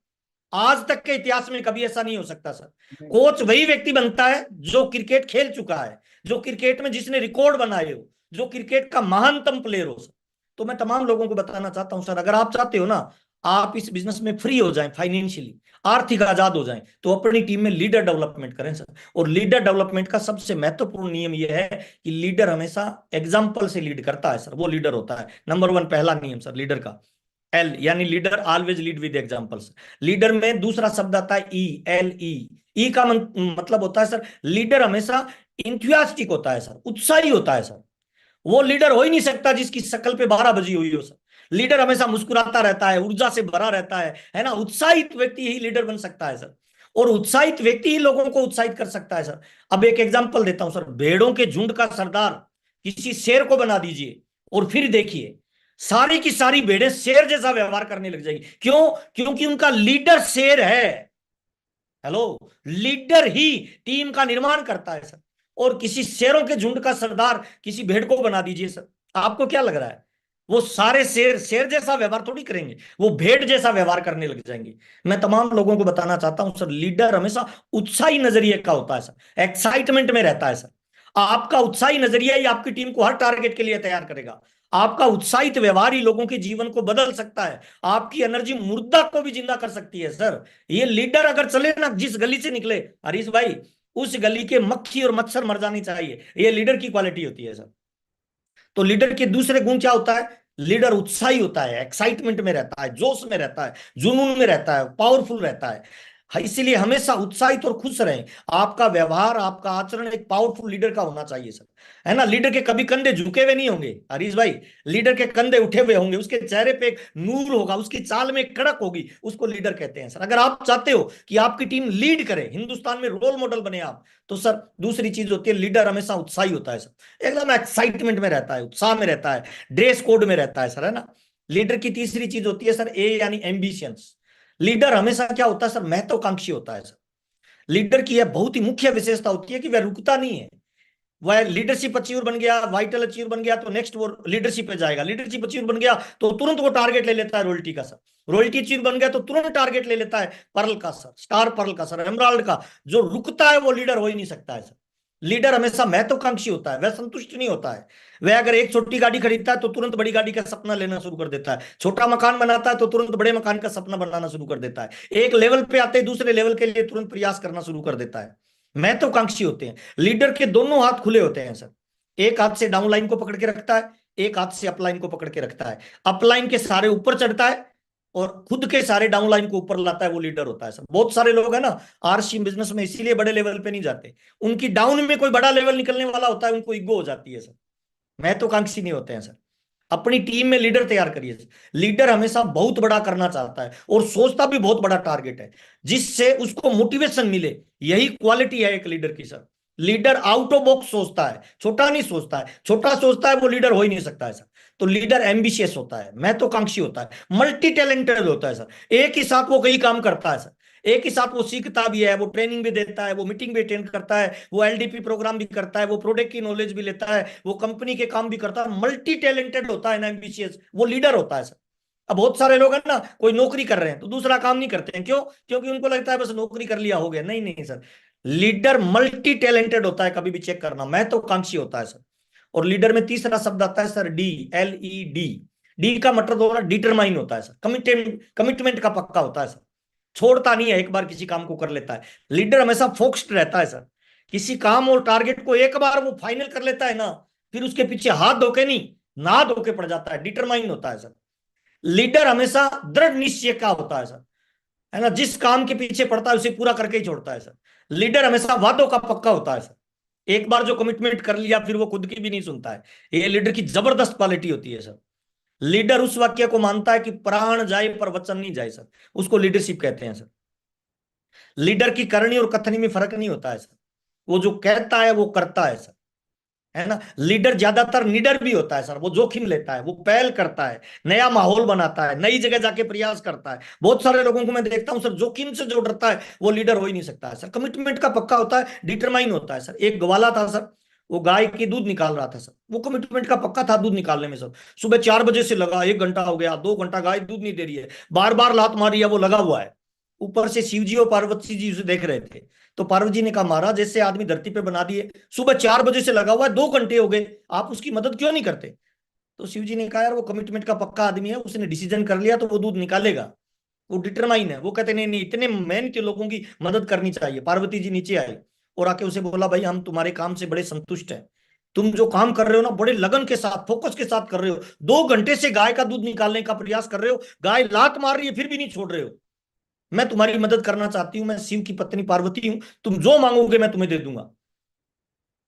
आज तक के इतिहास में कभी ऐसा नहीं हो सकता सर। कोच वही व्यक्ति बनता है जो क्रिकेट खेल चुका है, जो क्रिकेट में जिसने रिकॉर्ड बनाए हो, जो क्रिकेट का महानतम प्लेयर हो सर। तो मैं तमाम लोगों को बताना चाहता हूं सर, अगर आप चाहते हो ना आप इस बिजनेस में फ्री हो जाएं, फाइनेंशियली आर्थिक आजाद हो जाएं, तो अपनी टीम में लीडर डेवलपमेंट करें सर। और लीडर डेवलपमेंट का सबसे महत्वपूर्ण नियम यह है कि लीडर हमेशा एग्जाम्पल से लीड करता है सर, वो लीडर होता है। नंबर 1 पहला नियम सर लीडर का, एल यानी leader always lead with examples. Leader में दूसरा शब्द आता है ELE। ई का मतलब होता है सर, लीडर हमेशा इंथुसियास्टिक होता है सर, उत्साही होता है सर। वो लीडर हो ही नहीं सकता जिसकी शक्ल पे 12 बजी हुई हो सर। लीडर हमेशा मुस्कुराता रहता है, ऊर्जा से भरा रहता है ना। उत्साहित व्यक्ति ही लीडर बन सकता है सर, और उत्साहित व्यक्ति ही लोगों को उत्साहित कर सकता है सर। अब एक एग्जांपल देता हूं सर, भेड़ों के झुंड का सरदार किसी शेर को बना दीजिए और फिर देखिए सारी की सारी भेड़ें शेर जैसा व्यवहार करने लग जाएगी। क्यों? क्योंकि उनका लीडर शेर है। हेलो, लीडर ही टीम का निर्माण करता है सर। और किसी शेरों के झुंड का सरदार किसी भेड़ को बना दीजिए सर, आपको क्या लग रहा है? वो सारे शेर शेर जैसा व्यवहार थोड़ी करेंगे, वो भेड़ जैसा व्यवहार करने लग जाएंगे। मैं तमाम लोगों को बताना चाहता हूं सर, लीडर हमेशा उत्साही नजरिए का होता है सर, एक्साइटमेंट में रहता है सर। आपका उत्साही नजरिया ही आपकी टीम को हर टारगेट के लिए तैयार करेगा। आपका उत्साहित व्यवहार ही लोगों के जीवन को बदल सकता है। आपकी एनर्जी मुर्दा को भी जिंदा कर सकती है सर। ये लीडर अगर चले ना, जिस गली से निकले हरीश भाई, उस गली के मक्खी और मच्छर मर जानी चाहिए। ये लीडर की क्वालिटी होती है सर। तो लीडर के दूसरे गुण क्या होता है? लीडर उत्साही होता है, एक्साइटमेंट में रहता है, जोश में रहता है, जुनून में रहता है, पावरफुल रहता है। इसीलिए हमेशा उत्साहित और खुश रहें। आपका व्यवहार, आपका आचरण एक पावरफुल लीडर का होना चाहिए सर, है ना। लीडर के कभी कंधे झुके हुए नहीं होंगे हरीश भाई, लीडर के कंधे उठे हुए होंगे, उसके चेहरे पे एक नूर होगा, उसकी चाल में एक कड़क होगी, उसको लीडर कहते हैं सर। अगर आप चाहते हो कि आपकी टीम लीड करे, हिंदुस्तान में रोल मॉडल बने आप, तो सर दूसरी चीज होती है, लीडर हमेशा उत्साही होता है सर, एकदम एक्साइटमेंट में रहता है, उत्साह में रहता है, ड्रेस कोड में रहता है सर, है ना। लीडर की तीसरी चीज होती है सर, ए यानी एम्बिशियंस। लीडर हमेशा क्या होता है सर? महत्वाकांक्षी होता है सर। लीडर की यह बहुत ही मुख्य विशेषता होती है कि वह रुकता नहीं है। वह लीडरशिप अचीवर बन गया, वाइटल अचीवर बन गया, तो नेक्स्ट वो लीडरशिप पे जाएगा। लीडरशिप अचीवर बन गया तो तुरंत वो टारगेट ले लेता है रॉयल्टी का सर। रॉयल्टी अचीवर बन गया तो तुरंत टारगेट ले लेता है पर्ल का सर, स्टार पर्ल का सर, एमराल्ड का। जो रुकता है वो लीडर हो ही नहीं सकता है सर। लीडर हमेशा महत्वाकांक्षी होता है, वह संतुष्ट नहीं होता है। वह अगर एक छोटी गाड़ी खरीदता है तो तुरंत बड़ी गाड़ी का सपना लेना शुरू कर देता है, छोटा मकान बनाता है तो तुरंत बड़े मकान का सपना बनाना शुरू कर देता है, एक लेवल पे आते ही दूसरे लेवल के लिए तुरंत प्रयास करना शुरू कर देता है। महत्वाकांक्षी होते हैं। लीडर के दोनों हाथ खुले होते हैं सर, एक हाथ से डाउन लाइन को पकड़ के रखता है, एक हाथ से अपलाइन को पकड़ के रखता है। अपलाइन के सारे ऊपर चढ़ता है और खुद के सारे डाउन लाइन को ऊपर लाता है, वो लीडर होता है सर। बहुत सारे लोग है ना आरसी बिजनेस में इसीलिए बड़े लेवल पे नहीं जाते, उनकी डाउन में कोई बड़ा लेवल निकलने वाला होता है, उनको ईगो हो जाती है सर, महत्वाकांक्षी नहीं होते हैं सर। अपनी टीम में लीडर तैयार करिए। लीडर हमेशा बहुत बड़ा करना चाहता है और सोचता भी बहुत बड़ा टारगेट है, जिससे उसको मोटिवेशन मिले। यही क्वालिटी है एक लीडर की sir. Leader out of box सोचता है, छोटा नहीं सोचता है। छोटा सोचता है वो लीडर हो ही नहीं सकता है सर। तो लीडर एम्बिशियस होता है, महत्वाकांक्षी होता है, मल्टी टैलेंटेड होता है सर। एक ही साथ वो कई काम करता है सर, एक ही साथ वो सीखता भी है, वो ट्रेनिंग भी देता है, वो मीटिंग भी अटेंड करता है, वो एलडीपी प्रोग्राम भी करता है, वो प्रोडक्ट की नॉलेज भी लेता है, वो कंपनी के काम भी करता है। मल्टी टैलेंटेड होता है ना, एम्बिशियस, वो लीडर होता है सर। अब बहुत सारे लोग हैं ना, कोई नौकरी कर रहे हैं तो दूसरा काम नहीं करते हैं, क्यों? क्योंकि उनको लगता है बस नौकरी कर लिया हो गया। नहीं नहीं सर, लीडर मल्टी टैलेंटेड होता है, कभी भी चेक करना, महत्वाकांक्षी होता है सर। और लीडर में तीसरा शब्द आता है सर, डी, LED। डी का मतलब होता है डिटरमाइन होता है सर, कमिटमेंट, कमिटमेंट का पक्का होता है सर, छोड़ता नहीं है, एक बार किसी काम को कर लेता है। लीडर हमेशा फोकस्ड रहता है सर, किसी काम और टारगेट को एक बार वो फाइनल कर लेता है ना, फिर उसके पीछे हाथ धोके नहीं, ना धोके पड़ जाता है, डिटरमाइन होता है सर। लीडर हमेशा दृढ़ निश्चय का होता है सर, है ना, जिस काम के पीछे पड़ता है उसे पूरा करके ही छोड़ता है सर। लीडर हमेशा वादों का पक्का होता है सर, एक बार जो कमिटमेंट कर लिया फिर वो खुद की भी नहीं सुनता है। ये लीडर की जबरदस्त क्वालिटी होती है सर। लीडर उस वाक्य को मानता है कि प्राण जाए पर वचन नहीं जाए सर, उसको लीडरशिप कहते हैं सर। लीडर की करनी और कथनी में फर्क नहीं होता है सर, वो जो कहता है वो करता है सर, है ना। लीडर ज्यादातर निडर भी होता है सर, वो जोखिम लेता है, वो पहल करता है, नया माहौल बनाता है, नई जगह जाके प्रयास करता है। बहुत सारे लोगों को मैं देखता हूं सर, जोखिम से जो डरता है वो लीडर हो ही नहीं सकता है सर। कमिटमेंट का पक्का होता है, डिटरमाइन होता है सर। एक ग्वाला था सर, वो गाय की दूध निकाल रहा था सर, वो कमिटमेंट का पक्का था दूध निकालने में सर। सुबह 4 बजे से लगा, 1 घंटा हो गया, 2 घंटा, गाय दूध नहीं दे रही है, बार बार लात मारी है, वो लगा हुआ है। ऊपर से शिव जी और पार्वती जी उसे देख रहे थे। तो पार्वती जी ने कहा, महाराज जैसे आदमी धरती पे बना दिए, सुबह 4 बजे से लगा हुआ है, 2 घंटे हो गए, आप उसकी मदद क्यों नहीं करते? तो शिव जी ने कहा, यार वो कमिटमेंट का पक्का आदमी है, उसने डिसीजन कर लिया तो वो दूध निकालेगा, वो डिटरमाइन है। वो कहते नहीं नहीं, इतने मेहनती लोगों की मदद करनी चाहिए। पार्वती जी नीचे आई और आके उसे बोला, भाई हम तुम्हारे काम से बड़े संतुष्ट हैं, तुम जो काम कर रहे हो ना बड़े लगन के साथ, फोकस के साथ कर रहे हो, 2 घंटे से गाय का दूध निकालने का प्रयास कर रहे हो, गाय लात मार रही है फिर भी नहीं छोड़ रहे हो, मैं तुम्हारी मदद करना चाहती हूँ, मैं शिव की पत्नी पार्वती हूँ, तुम जो मांगोगे मैं तुम्हें दे दूंगा।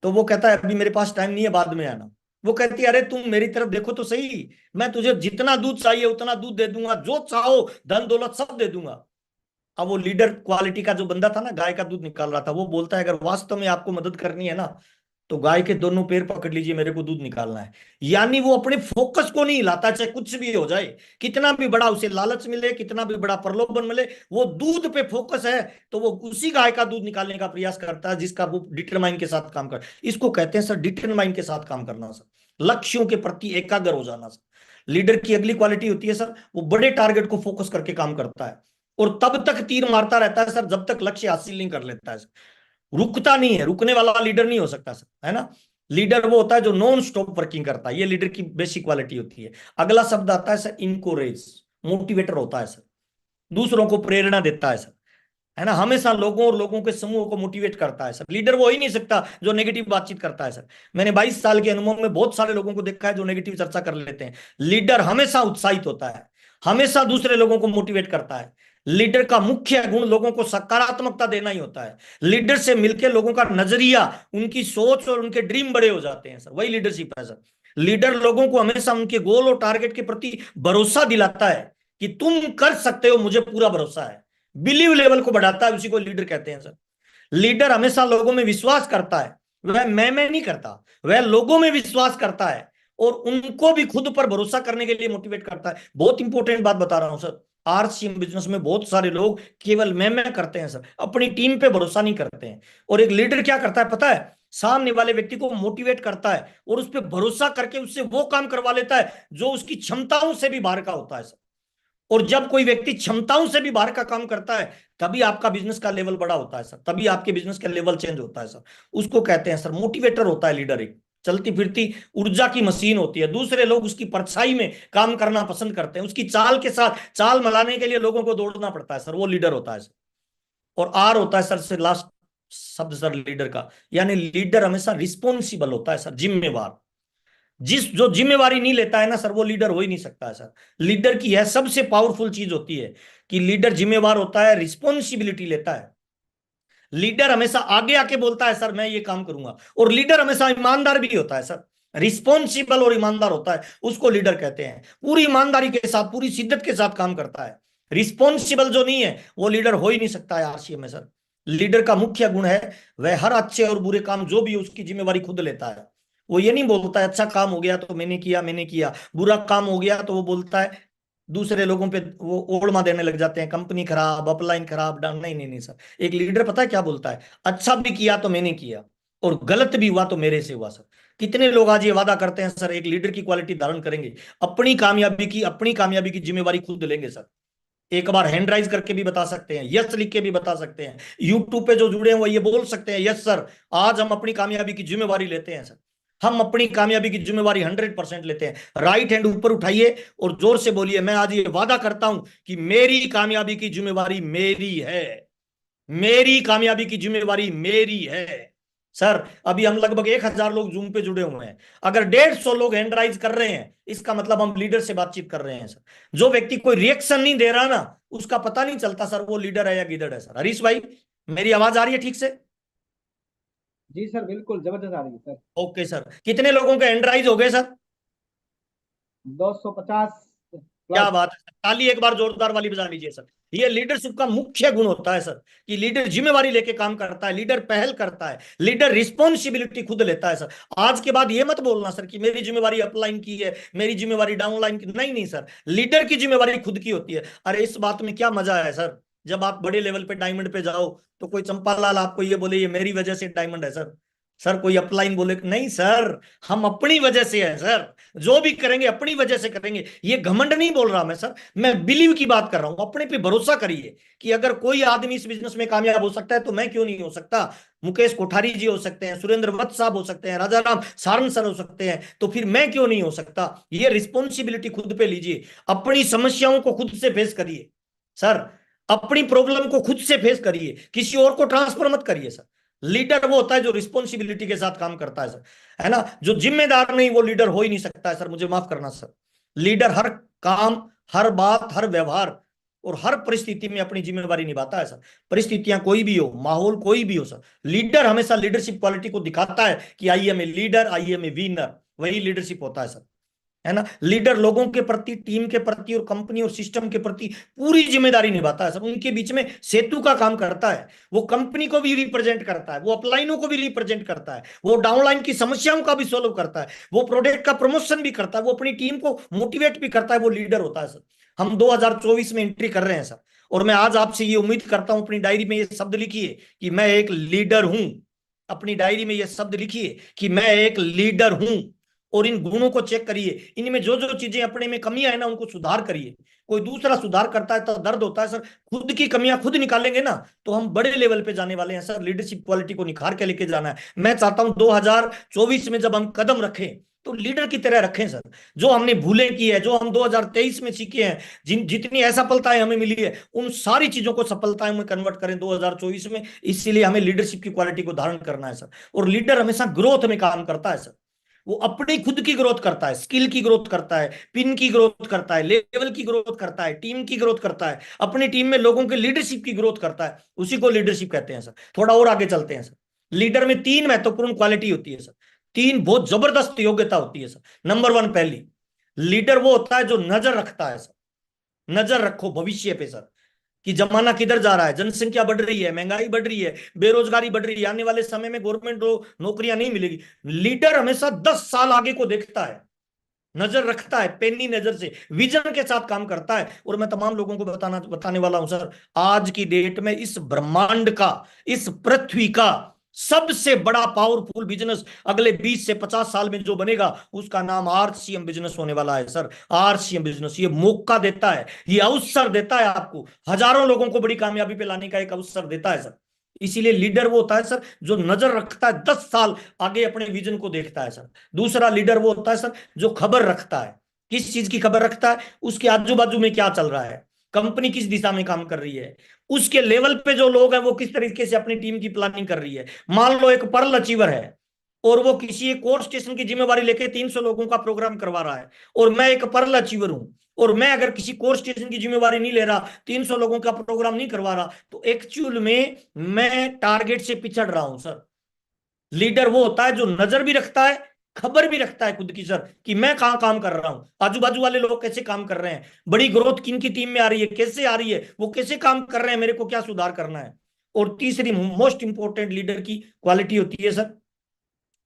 तो वो कहता है, अभी मेरे पास टाइम नहीं है, बाद में आना। वो कहती है, अरे तुम मेरी तरफ देखो तो सही, मैं तुझे जितना दूध चाहिए उतना दूध दे दूंगा, जो चाहो धन दौलत सब दे दूंगा। अब वो लीडर क्वालिटी का जो बंदा था ना, गाय का दूध निकाल रहा था, वो बोलता है, अगर वास्तव में आपको मदद करनी है ना, तो गाय के दोनों पैर पकड़ लीजिए, मेरे को दूध निकालना है। यानी वो अपने फोकस को नहीं हिलाता, चाहे कुछ भी हो जाए, कितना भी बड़ा उसे लालच मिले, कितना भी बड़ा प्रलोभन मिले, वो दूध पे फोकस है, तो वो उसी गाय का दूध निकालने का प्रयास करता है जिसका वो डिटरमाइन के साथ काम कर। इसको कहते हैं सर डिटरमाइन के साथ काम करना सर, लक्ष्यों के प्रति एकाग्र हो जाना सर। लीडर की अगली क्वालिटी होती है सर, वो बड़े टारगेट को फोकस करके काम करता है, और तब तक तीर मारता रहता है सर जब तक लक्ष्य हासिल नहीं कर लेता है। रुकता नहीं है, रुकने वाला लीडर नहीं हो सकता सर, है ना। लीडर वो होता है जो नॉन स्टॉप वर्किंग करता है, ये लीडर की बेसिक क्वालिटी होती है। अगला शब्द आता है सर इनकोरेज, मोटिवेटर होता है सर, दूसरों को प्रेरणा देता है सर, है ना। हमेशा लोगों और लोगों के समूह को मोटिवेट करता है सर। लीडर वो ही नहीं सकता जो नेगेटिव बातचीत करता है सर। मैंने 22 साल के अनुभव में बहुत सारे लोगों को देखा है जो नेगेटिव चर्चा कर लेते हैं। लीडर हमेशा उत्साहित होता है, हमेशा दूसरे लोगों को मोटिवेट करता है। लीडर का मुख्य गुण लोगों को सकारात्मकता देना ही होता है। लीडर से मिलकर लोगों का नजरिया, उनकी सोच और उनके ड्रीम बड़े हो जाते हैं सर, वही लीडरशिप है सर। लीडर लोगों को हमेशा उनके गोल और टारगेट के प्रति भरोसा दिलाता है कि तुम कर सकते हो, मुझे पूरा भरोसा है। बिलीव लेवल को बढ़ाता है, उसी को लीडर कहते हैं सर। लीडर हमेशा लोगों में विश्वास करता है, वह मैं नहीं करता, वह लोगों में विश्वास करता है और उनको भी खुद पर भरोसा करने के लिए मोटिवेट करता है। बहुत इंपॉर्टेंट बात बता रहा हूं सर, आरसीएम बिजनेस में बहुत सारे लोग केवल मैं करते हैं सर, अपनी टीम पे भरोसा नहीं करते हैं। और एक लीडर क्या करता है पता है, सामने वाले व्यक्ति को मोटिवेट करता है और उस पर भरोसा करके उससे वो काम करवा लेता है जो उसकी क्षमताओं से भी बाहर का होता है सर। और जब कोई व्यक्ति क्षमताओं से भी बाहर का काम करता है, तभी आपका बिजनेस का लेवल बड़ा होता है सर, तभी आपके बिजनेस का लेवल चेंज होता है सर। उसको कहते हैं सर मोटिवेटर होता है लीडर। एक चलती फिरती ऊर्जा की मशीन होती है, दूसरे लोग उसकी परछाई में काम करना पसंद करते हैं, उसकी चाल के साथ चाल मिलाने के लिए लोगों को दौड़ना पड़ता है सर, वो लीडर होता है सर। और आर होता है सर से लास्ट शब्द सर लीडर का, यानी लीडर हमेशा रिस्पॉन्सिबल होता है सर, जिम्मेवार। जो जिम्मेवारी नहीं लेता है ना सर, वो लीडर हो ही नहीं सकता है सर। लीडर की यह सबसे पावरफुल चीज होती है कि लीडर जिम्मेवार होता है, रिस्पॉन्सिबिलिटी लेता है। लीडर हमेशा आगे आके बोलता है सर मैं ये काम करूंगा, और लीडर हमेशा ईमानदार भी होता है सर। रिस्पॉन्सिबल और ईमानदार होता है, उसको लीडर कहते हैं। पूरी ईमानदारी के साथ, पूरी शिद्दत के साथ काम करता है। रिस्पॉन्सिबल जो नहीं है वो लीडर हो ही नहीं सकता है आरसीएम में सर। लीडर का मुख्य गुण है वह हर अच्छे और बुरे काम जो भी उसकी जिम्मेवारी खुद लेता है। वो ये नहीं बोलता है अच्छा काम हो गया तो मैंने किया, बुरा काम हो गया तो वो बोलता है दूसरे लोगों पे वो ओड़मा देने लग जाते हैं, कंपनी खराब, अपलाइन खराब, डाउन। नहीं नहीं नहीं सर, एक लीडर पता है क्या बोलता है, अच्छा भी किया तो मैंने किया और गलत भी हुआ तो मेरे से हुआ सर। कितने लोग आज ये वादा करते हैं सर एक लीडर की क्वालिटी धारण करेंगे, अपनी कामयाबी की जिम्मेवारी खुद लेंगे सर। एक बार हैंड राइज करके भी बता सकते हैं, यस लिख के भी बता सकते हैं। यूट्यूब पे जो जुड़े हैं वो ये बोल सकते हैं, यस सर आज हम अपनी कामयाबी की जिम्मेवारी लेते हैं सर। हम अपनी कामयाबी की जिम्मेवारी 100% लेते हैं। राइट हैंड ऊपर उठाइए और जोर से बोलिए, मैं आज ये वादा करता हूं कि मेरी कामयाबी की जिम्मेवारी मेरी है, मेरी कामयाबी की जिम्मेवारी मेरी है। सर अभी हम लगभग 1000 लोग जूम पे जुड़े हुए हैं, अगर 150 लोग हैंड राइज कर रहे हैं इसका मतलब हम लीडर से बातचीत कर रहे हैं सर। जो व्यक्ति कोई रिएक्शन नहीं दे रहा ना, उसका पता नहीं चलता सर वो लीडर है या गिदड़ है सर। हरीश भाई मेरी आवाज आ रही है ठीक से? जी सर, बिल्कुल जबरदस्त आ रही है सर। ओके सर, कितने लोगों के हैंड राइज हो गए सर? 250 क्या प्लस। बात है, ताली एक बार जोरदार वाली बजा लीजिए सर। ये लीडरशिप का मुख्य गुण होता है सर कि लीडर जिम्मेवारी लेके काम करता है, लीडर पहल करता है, लीडर रिस्पॉन्सिबिलिटी खुद लेता है सर। आज के बाद ये मत बोलना सर कि मेरी जिम्मेवारी अपलाइन की है, मेरी जिम्मेवारी डाउनलाइन की, नहीं नहीं सर, लीडर की जिम्मेवारी खुद की होती है। अरे इस बात में क्या मजा है सर, जब आप बड़े लेवल पे डायमंड पे जाओ तो कोई चंपालाल आपको ये बोले ये मेरी वजह से डायमंड है सर। सर कोई अपलाइन बोले नहीं सर, हम अपनी वजह से है सर, जो भी करेंगे अपनी वजह से करेंगे। ये घमंड नहीं बोल रहा मैं सर, मैं बिलीव की बात कर रहा हूं। अपने पे भरोसा करिए कि अगर कोई आदमी इस बिजनेस में कामयाब हो सकता है तो मैं क्यों नहीं हो सकता। मुकेश कोठारी जी हो सकते हैं, सुरेंद्र वत्स साहब हो सकते हैं, राजा राम सारंग सर हो सकते हैं, तो फिर मैं क्यों नहीं हो सकता। ये रिस्पॉन्सिबिलिटी खुद पे लीजिए, अपनी समस्याओं को खुद से फेस करिए सर, अपनी प्रॉब्लम को खुद से फेस करिए, किसी और को ट्रांसफर मत करिए सर। लीडर वो होता है जो रिस्पॉन्सिबिलिटी के साथ काम करता है सर, है ना। जो जिम्मेदार नहीं वो लीडर हो ही नहीं सकता है सर, मुझे माफ करना सर। लीडर हर काम, हर बात, हर व्यवहार और हर परिस्थिति में अपनी जिम्मेवारी निभाता है सर। परिस्थितियां कोई भी हो, माहौल कोई भी हो सर, लीडर हमेशा लीडरशिप क्वालिटी को दिखाता है कि I am a leader, I am a winner, वही लीडरशिप होता है सर, है ना। लीडर लोगों के प्रति, टीम के प्रति और कंपनी और सिस्टम के प्रति पूरी जिम्मेदारी निभाता है सर, उनके बीच में सेतु का काम करता है। वो कंपनी को भी रिप्रेजेंट करता है, वो अपलाइनों को भी रिप्रेजेंट करता है, वो डाउनलाइन की समस्याओं का भी सोल्व करता है, वो प्रोडक्ट का प्रमोशन भी करता है, वो अपनी टीम को मोटिवेट भी करता है। वो लीडर होता है सर। हम 2024 में एंट्री कर रहे हैं सर, और मैं आज आपसे ये उम्मीद करता हूं, अपनी डायरी में ये शब्द लिखिए कि मैं एक लीडर हूं। अपनी डायरी में ये शब्द लिखिए कि मैं एक लीडर हूं, और इन गुणों को चेक करिए, इनमें जो जो चीजें अपने में कमियां है ना उनको सुधार करिए। कोई दूसरा सुधार करता है तो दर्द होता है सर, खुद की कमियां खुद निकालेंगे ना तो हम बड़े लेवल पे जाने वाले हैं सर। लीडरशिप क्वालिटी को निखार के लेके जाना है। मैं चाहता हूं 2024 में जब हम कदम रखें तो लीडर की तरह रखें सर। जो हमने भूलें की है, जो हम 2023 में सीखे हैं, जितनी असफलताएं हमें मिली है, उन सारी चीजों को सफलताएं में कन्वर्ट करें 2024 में। इसीलिए हमें लीडरशिप की क्वालिटी को धारण करना है सर। और लीडर हमेशा ग्रोथ में काम करता है सर। वो अपनी खुद की ग्रोथ करता है, स्किल की ग्रोथ करता है, पिन की ग्रोथ करता है, लेवल की ग्रोथ करता है, टीम की ग्रोथ करता है, अपनी टीम में लोगों के लीडरशिप की ग्रोथ करता है। उसी को लीडरशिप कहते हैं सर। थोड़ा और आगे चलते हैं सर। लीडर में 3 महत्वपूर्ण क्वालिटी होती है सर, 3 बहुत जबरदस्त योग्यता होती है सर। नंबर 1, पहली, लीडर वो होता है जो नजर रखता है सर। नजर रखो भविष्य पे सर, कि जमाना किधर जा रहा है, जनसंख्या बढ़ रही है, महंगाई बढ़ रही है, बेरोजगारी बढ़ रही है, आने वाले समय में गवर्नमेंट नौकरियां नहीं मिलेगी। लीडर हमेशा 10 साल आगे को देखता है, नजर रखता है, पेनी नजर से, विजन के साथ काम करता है। और मैं तमाम लोगों को बताने वाला हूं सर, आज की डेट में इस ब्रह्मांड का, इस पृथ्वी का सबसे बड़ा पावरफुल बिजनेस अगले 20 से 50 साल में जो बनेगा उसका नाम आरसीएम बिजनेस होने वाला है सर। आरसीएम बिजनेस ये मौका देता है, ये अवसर देता है, आपको हजारों लोगों को बड़ी कामयाबी पे लाने का एक अवसर देता है सर। इसीलिए लीडर वो होता है सर जो नजर रखता है, 10 साल आगे अपने विजन को देखता है सर। दूसरा लीडर वो होता है सर जो खबर रखता है। किस चीज की खबर रखता है? उसके आजू बाजू में क्या चल रहा है, कंपनी किस दिशा में काम कर रही है, उसके लेवल पे जो लोग हैं वो किस तरीके से अपनी टीम की प्लानिंग कर रही है। मान लो एक पर्ल अचीवर है और वो किसी एक कोर स्टेशन की जिम्मेवारी लेके 300 लोगों का प्रोग्राम करवा रहा है, और मैं एक पर्ल अचीवर हूं, और मैं अगर किसी कोर स्टेशन की जिम्मेवारी नहीं ले रहा, 300 लोगों का प्रोग्राम नहीं करवा रहा, तो एक्चुअल में मैं टारगेट से पिछड़ रहा हूं सर। लीडर वो होता है जो नजर भी रखता है, खबर भी रखता है खुद की सर, कि मैं कहाँ काम कर रहा हूं, आजू बाजू वाले लोग कैसे काम कर रहे हैं, बड़ी ग्रोथ किन की टीम में आ रही है, कैसे आ रही है, वो कैसे काम कर रहे हैं, मेरे को क्या सुधार करना है। और तीसरी मोस्ट इंपॉर्टेंट लीडर की क्वालिटी होती है सर,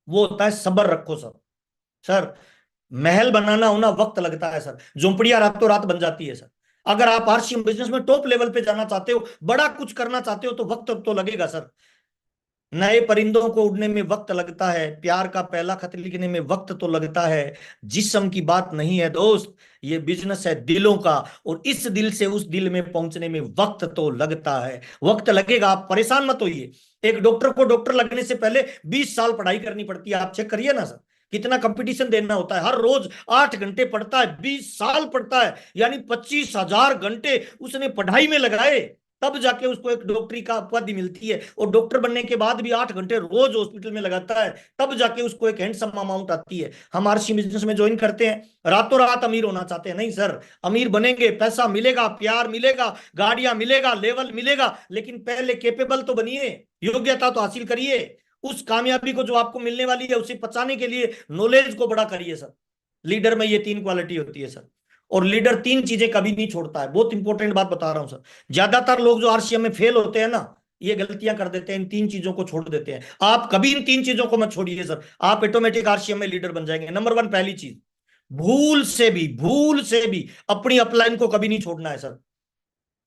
वो होता है सब्र रखो सर। सर, महल बनाना होना वक्त लगता है सर, झोंपड़ियां रातों रात बन जाती है सर। अगर आप आरसीएम बिजनेस में टॉप लेवल पे जाना चाहते हो, बड़ा कुछ करना चाहते हो, तो वक्त तो लगेगा सर। नए परिंदों को उड़ने में वक्त लगता है, प्यार का पहला खत लिखने में वक्त तो लगता है। जिस्म की बात नहीं है दोस्त, ये बिजनेस है दिलों का, और इस दिल से उस दिल में पहुंचने में वक्त तो लगता है। वक्त लगेगा, आप परेशान मत होइए। एक डॉक्टर को डॉक्टर लगने से पहले 20 साल पढ़ाई करनी पड़ती है, आप चेक करिए ना सर। कितना कंपटीशन देना होता है, हर रोज 8 घंटे पढ़ता है, 20 साल पढ़ता है, यानी 25,000 घंटे उसने पढ़ाई में लगाए, तब जाके उसको एक डॉक्टरी का उपाधि मिलती है। और डॉक्टर बनने के बाद भी 8 घंटे रोज हॉस्पिटल में लगाता है, तब जाके उसको एक हैंडसम अमाउंट आती है। हम आरसी बिजनेस में ज्वाइन करते हैं, रातों रात अमीर होना चाहते हैं नहीं सर। अमीर बनेंगे, पैसा मिलेगा, प्यार मिलेगा, गाड़ियां मिलेगा, लेवल मिलेगा, लेकिन पहले कैपेबल तो बनिए, योग्यता तो हासिल करिए। उस कामयाबी को जो आपको मिलने वाली है उसे पचाने के लिए नॉलेज को बड़ा करिए सर। लीडर में ये 3 क्वालिटी होती है सर। और लीडर 3 चीजें कभी नहीं छोड़ता है, बहुत इंपॉर्टेंट बात बता रहा हूं सर। ज्यादातर लोग जो आरसीएम में फेल होते हैं ना, ये गलतियां कर देते हैं, इन 3 चीजों को छोड़ देते हैं। आप कभी इन 3 चीजों को मत छोड़िए सर, आप ऑटोमेटिक आरसीएम में लीडर बन जाएंगे। नंबर 1, पहली चीज, भूल से भी अपनी अपलाइन को कभी नहीं छोड़ना है सर।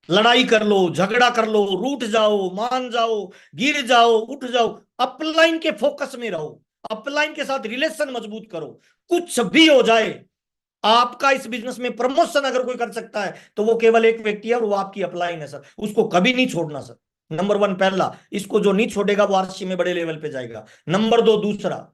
लड़ाई कर लो, झगड़ा कर लो, रूठ जाओ, मान जाओ, गिर जाओ, उठ जाओ, अपलाइन के फोकस में रहो, अपलाइन के साथ रिलेशन मजबूत करो। कुछ भी हो जाए, आपका इस बिजनेस में प्रमोशन अगर कोई कर सकता है तो वो केवल एक व्यक्ति है, और वो आपकी अपलाइन है सर। उसको कभी नहीं छोड़ना सर। नंबर 1 पहला, इसको जो नहीं छोड़ेगा वो आरसीएम में बड़े लेवल पे जाएगा। नंबर 2 दूसरा,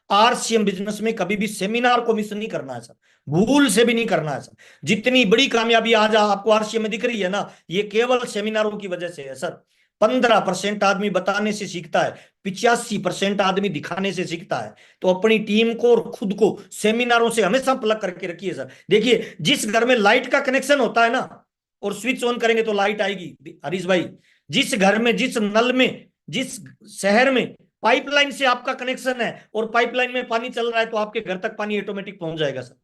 आरसीएम बिजनेस में कभी भी सेमिनार को मिस नहीं करना है सर, भूल से भी नहीं करना है सर। जितनी बड़ी कामयाबी आज आपको आरसीएम में दिख रही है ना, ये केवल सेमिनारों की वजह से है सर। 15% आदमी बताने से सीखता है, 85% आदमी दिखाने से सीखता है। तो अपनी टीम को और खुद को सेमिनारों से हमेशा प्लग करके रखिए सर। देखिए, जिस घर में लाइट का कनेक्शन होता है ना, और स्विच ऑन करेंगे तो लाइट आएगी हरीश भाई, जिस घर में, जिस नल में, जिस शहर में पाइपलाइन से आपका कनेक्शन है और पाइपलाइन में पानी चल रहा है, तो आपके घर तक पानी ऑटोमेटिक पहुंच जाएगा सर।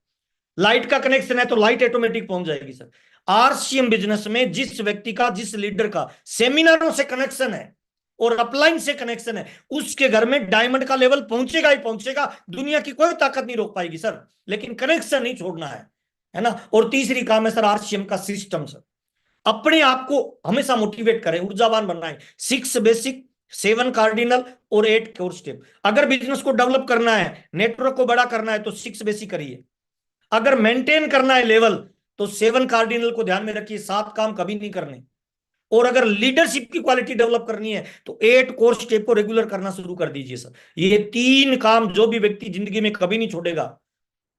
लाइट का कनेक्शन है तो लाइट ऑटोमेटिक पहुंच जाएगी सर। आरसीएम बिजनेस में जिस व्यक्ति का, जिस लीडर का सेमिनारों से कनेक्शन है और अपलाइन से कनेक्शन है, उसके घर में डायमंड का लेवल पहुंचेगा ही पहुंचेगा। दुनिया की कोई ताकत नहीं रोक पाएगी सर, लेकिन कनेक्शन नहीं छोड़ना है ना। और तीसरी काम है सर आरसीएम का सिस्टम सर। अपने आप को हमेशा मोटिवेट करें, ऊर्जावान बनाएं। 6 बेसिक, 7 कार्डिनल और 8 कोर स्टेप। अगर बिजनेस को डेवलप करना है, नेटवर्क को बड़ा करना है तो 6 बेसिक करिए। अगर मेंटेन करना है लेवल तो 7 कार्डिनल को ध्यान में रखिए, 7 काम कभी नहीं करने। और अगर लीडरशिप की क्वालिटी डेवलप करनी है तो 8 कोर स्टेप को रेगुलर करना शुरू कर दीजिए सर। ये 3 काम जो भी व्यक्ति जिंदगी में कभी नहीं छोड़ेगा,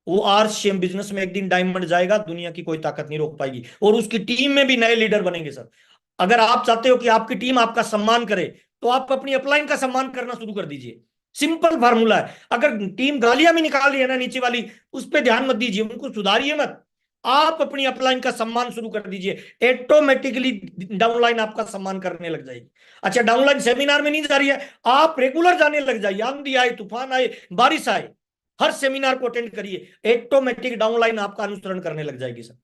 वो आरसीएम बिजनेस में एक दिन डायमंड जाएगा, दुनिया की कोई ताकत नहीं रोक पाएगी। और उसकी टीम में भी नए लीडर बनेंगे सर। अगर आप चाहते हो कि आपकी टीम आपका सम्मान करे तो आप अपनी अपलाइन का सम्मान करना शुरू कर दीजिए। सिंपल फार्मूला है। अगर टीम गालियां भी निकाल रही है ना नीचे वाली, उस पर ध्यान मत दीजिए, उनको सुधारिए मत, आप अपनी अपलाइन का सम्मान शुरू कर दीजिए। ऑटोमेटिकली डाउनलाइन आपका सम्मान करने लग जाएगी। अच्छा, डाउनलाइन सेमिनार में नहीं जा रही है, आप रेगुलर जाने लग जाइए। आंधी आए, तूफान आए, बारिश आए, हर सेमिनार को अटेंड करिए। ऑटोमेटिक डाउनलाइन आपका अनुसरण करने लग जाएगी सर।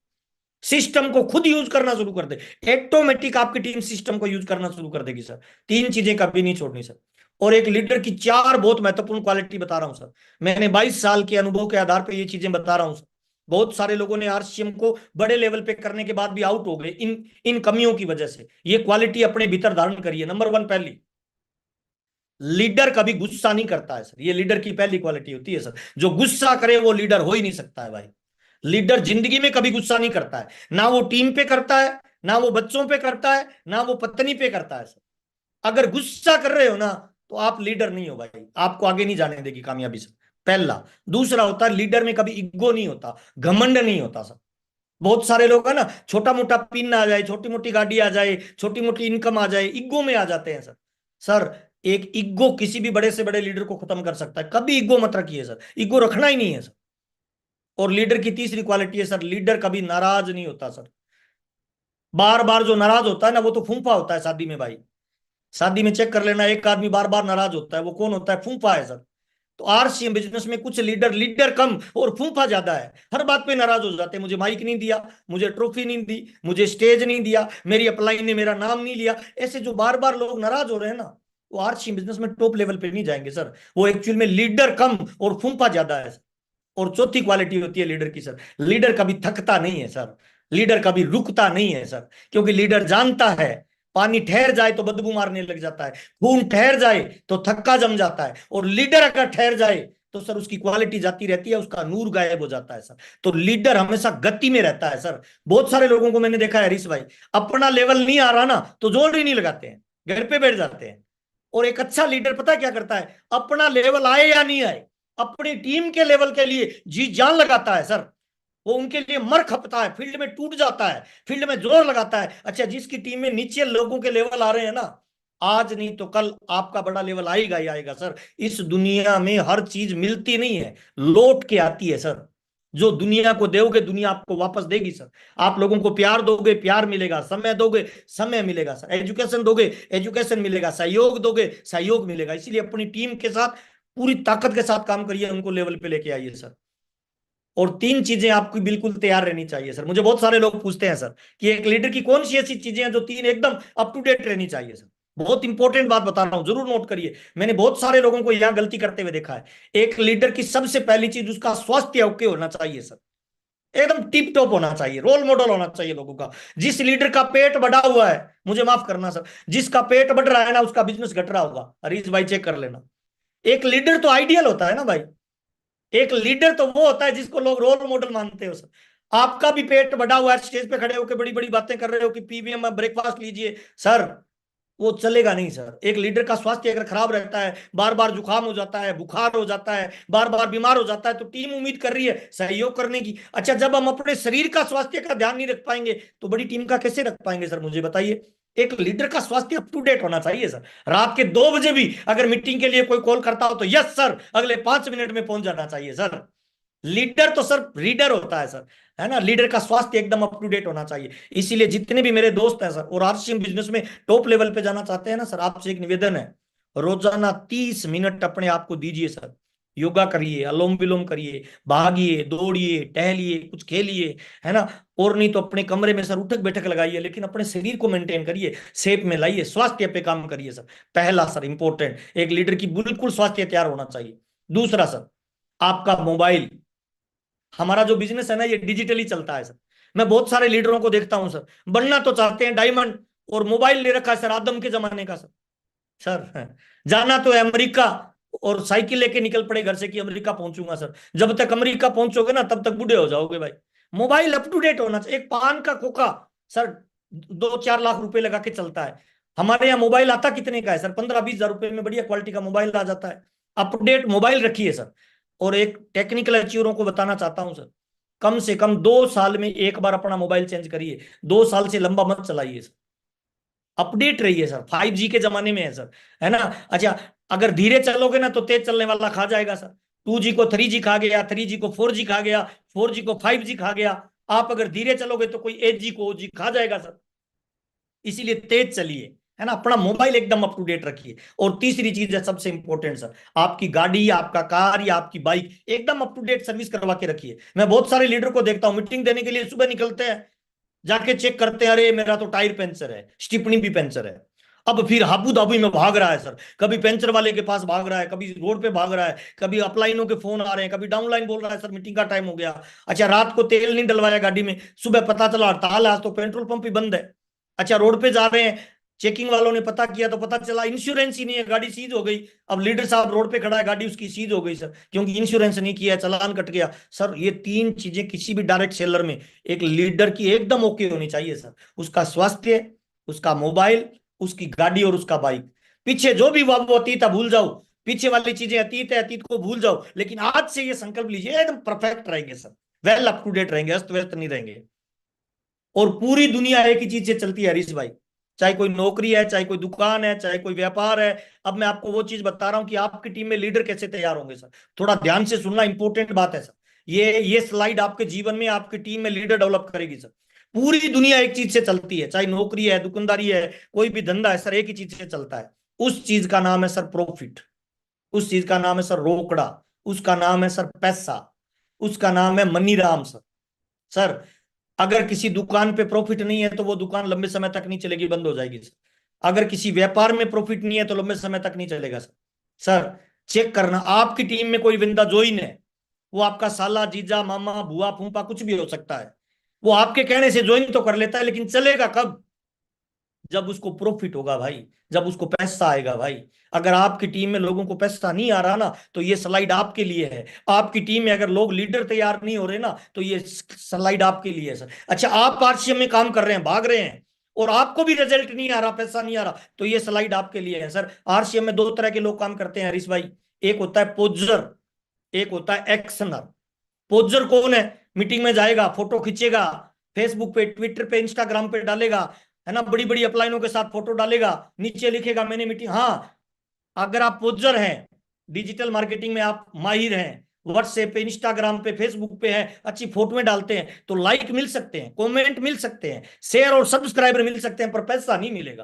सिस्टम को खुद यूज करना शुरू कर दे, ऑटोमेटिक आपकी टीम सिस्टम को यूज करना शुरू कर देगी सर। 3 चीजें कभी नहीं छोड़नी सर। और एक लीडर की 4 बहुत महत्वपूर्ण क्वालिटी बता रहा हूं सर। मैंने 22 साल के अनुभव के आधार पर ये चीजें बता रहा हूं सर। बहुत सारे लोगों ने आरसीएम को बड़े लेवल पे करने के बाद भी आउट हो गए इन इन कमियों की वजह से। ये क्वालिटी अपने भीतर धारण करिए। नंबर 1, पहली, लीडर कभी गुस्सा नहीं करता है सर। ये लीडर की पहली क्वालिटी होती है सर। जो गुस्सा करे वो लीडर हो ही नहीं सकता है भाई। लीडर जिंदगी में कभी गुस्सा नहीं करता है, ना वो टीम पे करता है, ना वो बच्चों पे करता है, ना वो पत्नी पे करता है सर। अगर गुस्सा कर रहे हो ना तो आप लीडर नहीं हो भाई, आपको आगे नहीं जाने देगी कामयाबी सर। पहला। दूसरा होता है लीडर में कभी ईगो नहीं होता, घमंड नहीं होता सर। बहुत सारे लोग है ना, छोटा मोटा पिन आ जाए, छोटी मोटी गाड़ी आ जाए, छोटी मोटी इनकम आ जाए, ईगो में आ जाते हैं सर। सर, एक ईगो किसी भी बड़े से बड़े लीडर को खत्म कर सकता है। कभी ईगो मत रखिए सर, ईगो रखना ही नहीं है सर। और लीडर की तीसरी क्वालिटी है सर, लीडर कभी नाराज नहीं होता सर। बार बार जो नाराज होता है ना वो तो फूंफा होता है शादी में भाई। शादी में चेक कर लेना, एक आदमी बार बार नाराज होता है, वो कौन होता है? फूंफा है सर। तो आरसीएम बिजनेस में कुछ लीडर, लीडर कम और फूंफा ज्यादा है। हर बात पे नाराज हो जाते हैं, मुझे माइक नहीं दिया, मुझे ट्रॉफी नहीं दी, मुझे स्टेज नहीं दिया, मेरी अपलाइन ने मेरा नाम नहीं लिया। ऐसे जो बार बार लोग नाराज हो रहे हैं ना, वो आरसीएम बिजनेस में टॉप लेवल पे नहीं जाएंगे सर। वो एक्चुअल में लीडर कम और फूंफा ज्यादा है। और चौथी क्वालिटी होती है लीडर की सर, लीडर कभी थकता नहीं है सर। लीडर कभी रुकता नहीं है सर, क्योंकि लीडर जानता है पानी ठहर जाए तो बदबू मारने लग जाता है, खून ठहर जाए तो थक्का जम जाता है, और लीडर अगर ठहर जाए तो सर उसकी क्वालिटी जाती रहती है, उसका नूर गायब हो जाता है सर। तो लीडर हमेशा गति में रहता है सर। बहुत सारे लोगों को मैंने देखा है हरीश भाई, अपना लेवल नहीं आ रहा ना तो जोर ही नहीं लगाते हैं, घर पे बैठ जाते हैं। और एक अच्छा लीडर पता है क्या करता है? अपना लेवल आए या नहीं आए, अपनी टीम के लेवल के लिए जी जान लगाता है सर। वो उनके लिए मर खपता है, फील्ड में टूट जाता है, फील्ड में जोर लगाता है। अच्छा, जिसकी टीम में नीचे लोगों के लेवल आ रहे हैं ना, आज नहीं तो कल आपका बड़ा लेवल आएगा ही आएगा सर। इस दुनिया में हर चीज मिलती नहीं है, लौट के आती है सर। जो दुनिया को दोगे दुनिया आपको वापस देगी सर। आप लोगों को प्यार दोगे, प्यार मिलेगा। समय दोगे, समय मिलेगा सर। एजुकेशन दोगे, एजुकेशन मिलेगा। सहयोग दोगे, सहयोग मिलेगा। इसीलिए अपनी टीम के साथ पूरी ताकत के साथ काम करिए, उनको लेवल पे लेके आइए सर। और 3 चीजें आपकी बिल्कुल तैयार रहनी चाहिए सर। मुझे बहुत सारे लोग पूछते हैं सर कि एक लीडर की कौन सी ऐसी चीजें हैं जो 3 एकदम अप टू डेट रहनी चाहिए सर। बहुत इंपॉर्टेंट बात बता रहा हूं, जरूर नोट करिए। मैंने बहुत सारे लोगों को यहां गलती करते हुए देखा है। एक लीडर की सबसे पहली चीज, उसका स्वास्थ्य ओके होना चाहिए सर। एकदम टिप टॉप होना चाहिए, रोल मॉडल होना चाहिए लोगों का। जिस लीडर का पेट बढ़ा हुआ है, मुझे माफ करना सर, जिसका पेट बढ़ रहा है ना उसका बिजनेस घट रहा होगा। हरीश भाई चेक कर लेना। एक लीडर तो आइडियल होता है ना भाई, एक लीडर तो वो होता है जिसको लोग रोल मॉडल मानते हो सर। आपका भी पेट बढ़ा हुआ है, स्टेज पे खड़े होकर बड़ी बड़ी बातें कर रहे हो कि पीवीएम में ब्रेकफास्ट लीजिए सर, वो चलेगा नहीं सर। एक लीडर का स्वास्थ्य अगर खराब रहता है, बार बार जुकाम हो जाता है, बुखार हो जाता है, बार बार बीमार हो जाता है, तो टीम उम्मीद कर रही है सहयोग करने की। अच्छा, जब हम अपने शरीर का स्वास्थ्य का ध्यान नहीं रख पाएंगे तो बड़ी टीम का कैसे रख पाएंगे सर? मुझे बताइए। एक लीडर का स्वास्थ्य अप टू डेट होना चाहिए सर। रात के 2 बजे भी अगर मीटिंग के लिए कोई कॉल करता हो तो यस सर, अगले 5 मिनट में पहुंच जाना चाहिए सर। लीडर तो सर रीडर होता है सर, है ना। लीडर का स्वास्थ्य एकदम अप टू डेट होना चाहिए। इसीलिए जितने भी मेरे दोस्त हैं सर और आरसीएम बिजनेस में टॉप लेवल पे जाना चाहते हैं ना सर, आपसे एक निवेदन है, रोजाना 30 मिनट अपने आप को दीजिए सर। योगा करिए, अनुलोम विलोम करिए, भागिए, दौड़िए, टहलिए, कुछ खेलिए, है ना। और नहीं तो अपने कमरे में सर उठक बैठक लगाइए, लेकिन अपने शरीर को मेंटेन करिए, शेप में लाइए, स्वास्थ्य पे काम करिए सर। पहला सर इंपॉर्टेंट, एक लीडर की बिल्कुल स्वास्थ्य तैयार होना चाहिए। दूसरा सर, आपका मोबाइल, हमारा जो बिजनेस है ना ये डिजिटली चलता है सर। मैं बहुत सारे लीडरों को देखता हूं सर, बनना तो चाहते हैं डायमंड, और मोबाइल ले रखा है सर आदम के जमाने का सर। सर जाना तो है अमेरिका, और साइकिल लेके निकल पड़े घर से कि अमेरिका पहुंचूंगा सर। जब तक अमेरिका पहुंचोगे ना तब तक बूढ़े हो जाओगे भाई। मोबाइल अप टू डेट होना चाहिए। एक पान का खोखा सर 2-4 लाख रुपए लगा के चलता है, हमारे यहाँ मोबाइल आता कितने का है सर? 15-20 हजार रुपए में बढ़िया क्वालिटी का मोबाइल आ जाता है। अपडेट मोबाइल रखिए सर। और एक टेक्निकल अचीवरों को बताना चाहता हूं सर, कम से कम 2 साल में एक बार अपना मोबाइल चेंज करिए, 2 साल से लंबा मत चलाइए सर। अपडेट रहिए सर, 5G के जमाने में है सर, है ना। अच्छा, अगर धीरे चलोगे ना तो तेज चलने वाला खा जाएगा सर। 2G को 3G खा गया, 3G को 4G खा गया, 4G को 5G खा गया। आप अगर धीरे चलोगे तो कोई 8G को OG खा जाएगा सर। इसीलिए तेज चलिए, है ना, अपना मोबाइल एकदम अप टू डेट रखिए। और तीसरी चीज है सबसे इंपॉर्टेंट सर, आपकी गाड़ी, आपका कार या आपकी बाइक एकदम अप टू डेट सर्विस करवा के रखिए। मैं बहुत सारे लीडर को देखता हूँ मीटिंग देने के लिए सुबह निकलते हैं, जाके चेक करते हैं, अरे मेरा तो टायर पंचर है, स्टिपनी भी पंचर है। अब फिर हाबू दाबू में भाग रहा है सर, कभी पंचर वाले के पास भाग रहा है, कभी रोड पे भाग रहा है, कभी अपलाइनों के फोन आ रहे हैं, कभी डाउनलाइन बोल रहा है सर मीटिंग का टाइम हो गया। अच्छा, रात को तेल नहीं डलवाया गाड़ी में, सुबह पता चला हड़ताल है, आज तो पेट्रोल पंप ही बंद है। अच्छा, रोड पे जा रहे हैं, चेकिंग वालों ने पता किया तो पता चला इंश्योरेंस ही नहीं है, गाड़ी सीज हो गई। अब लीडर साहब रोड पे खड़ा है, गाड़ी उसकी सीज हो गई सर, क्योंकि इंश्योरेंस नहीं किया, चालान कट गया सर। ये 3 चीजें किसी भी डायरेक्ट सेलर में एक लीडर की एकदम ओके होनी चाहिए सर। उसका स्वास्थ्य, उसका मोबाइल, उसकी गाड़ी और उसका बाइक। पीछे जो भी वो अतीत है भूल जाओ, पीछे वाली चीजें अतीत है, अतीत को भूल जाओ, लेकिन आज से ये संकल्प लीजिए एकदम परफेक्ट रहेंगे sir, well up to date रहेंगे, अस्त व्यस्त नहीं रहेंगे। और पूरी दुनिया एक ही चीज से चलती है हरीश भाई, चाहे कोई नौकरी है, चाहे कोई दुकान है, चाहे कोई व्यापार है। अब मैं आपको वो चीज बता रहा हूं कि आपकी टीम में लीडर कैसे तैयार होंगे सर। थोड़ा ध्यान से सुनना, इंपॉर्टेंट बात है सर। ये स्लाइड आपके जीवन में, आपकी टीम में लीडर डेवलप करेगी सर। पूरी दुनिया एक चीज से चलती है, चाहे नौकरी है, दुकानदारी है, कोई भी धंधा है सर, एक ही चीज से चलता है। उस चीज का नाम है सर प्रॉफिट, उस चीज का नाम है सर रोकड़ा, उसका नाम है सर पैसा, उसका नाम है मनी राम सर। सर, अगर किसी दुकान पे प्रॉफिट नहीं है तो वो दुकान लंबे समय तक नहीं चलेगी, बंद हो जाएगी सर। अगर किसी व्यापार में प्रॉफिट नहीं है तो लंबे समय तक नहीं चलेगा सर। सर, चेक करना, आपकी टीम में कोई बंदा ज्वाइन है, वो आपका साला, जीजा, मामा, बुआ, फूफा कुछ भी हो सकता है, वो आपके कहने से ज्वाइन तो कर लेता है, लेकिन चलेगा कब? जब उसको प्रॉफिट होगा भाई, जब उसको पैसा आएगा भाई। अगर आपकी टीम में लोगों को पैसा नहीं आ रहा ना तो ये स्लाइड आपके लिए है। आपकी टीम में अगर लोग लीडर तैयार नहीं हो रहे ना तो ये स्लाइड आपके लिए है सर। अच्छा, आप आरसीएम में काम कर रहे हैं, भाग रहे हैं, और आपको भी रिजल्ट नहीं आ रहा, पैसा नहीं आ रहा, तो ये स्लाइड आपके लिए है सर। आरसीएम में 2 तरह के लोग काम करते हैं हरीश भाई, एक होता है पोजर, एक होता है एक्शनर। पोजर कौन है? मीटिंग में जाएगा, फोटो खींचेगा, फेसबुक पे, ट्विटर पे, इंस्टाग्राम पे डालेगा, है ना, बड़ी बड़ी अपलाइनों के साथ फोटो डालेगा, नीचे लिखेगा मैंने मीटिंग। हाँ, अगर आप पोजर हैं, डिजिटल मार्केटिंग में आप माहिर हैं, व्हाट्सएप पे, इंस्टाग्राम पे, फेसबुक पे हैं, अच्छी फोटोएं डालते हैं, तो लाइक मिल सकते हैं, कमेंट मिल सकते हैं, शेयर और सब्सक्राइबर मिल सकते हैं, पर पैसा नहीं मिलेगा।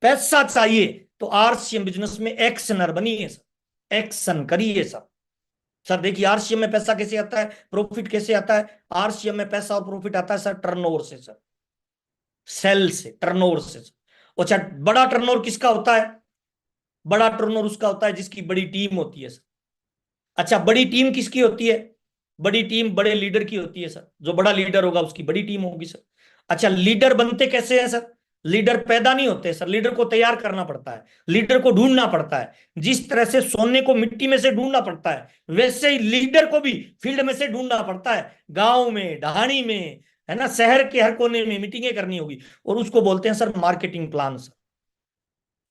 पैसा चाहिए तो आरसीएम बिजनेस में एक्शनर बनिए सर, एक्शन करिए सर। सर देखिए, आरसीएम में पैसा कैसे आता है, प्रॉफिट कैसे आता है? आरसीएम में पैसा और प्रॉफिट आता है सर टर्नओवर से सर, सेल से, टर्नओवर से सर। अच्छा, बड़ा टर्नओवर किसका होता है? बड़ा टर्नओवर उसका होता है जिसकी बड़ी टीम होती है सर। अच्छा, बड़ी टीम किसकी होती है? बड़ी टीम बड़े लीडर की होती है सर, जो बड़ा लीडर होगा उसकी बड़ी टीम होगी सर। अच्छा, लीडर बनते कैसे हैं सर? लीडर पैदा नहीं होते सर, लीडर को तैयार करना पड़ता है, लीडर को ढूंढना पड़ता है। जिस तरह से सोने को मिट्टी में से ढूंढना पड़ता है, वैसे ही लीडर को भी फील्ड में से ढूंढना पड़ता है, गांव में, ढाणी में, है ना, शहर के हर कोने में मीटिंगें करनी होगी, और उसको बोलते हैं sir marketing plan sir.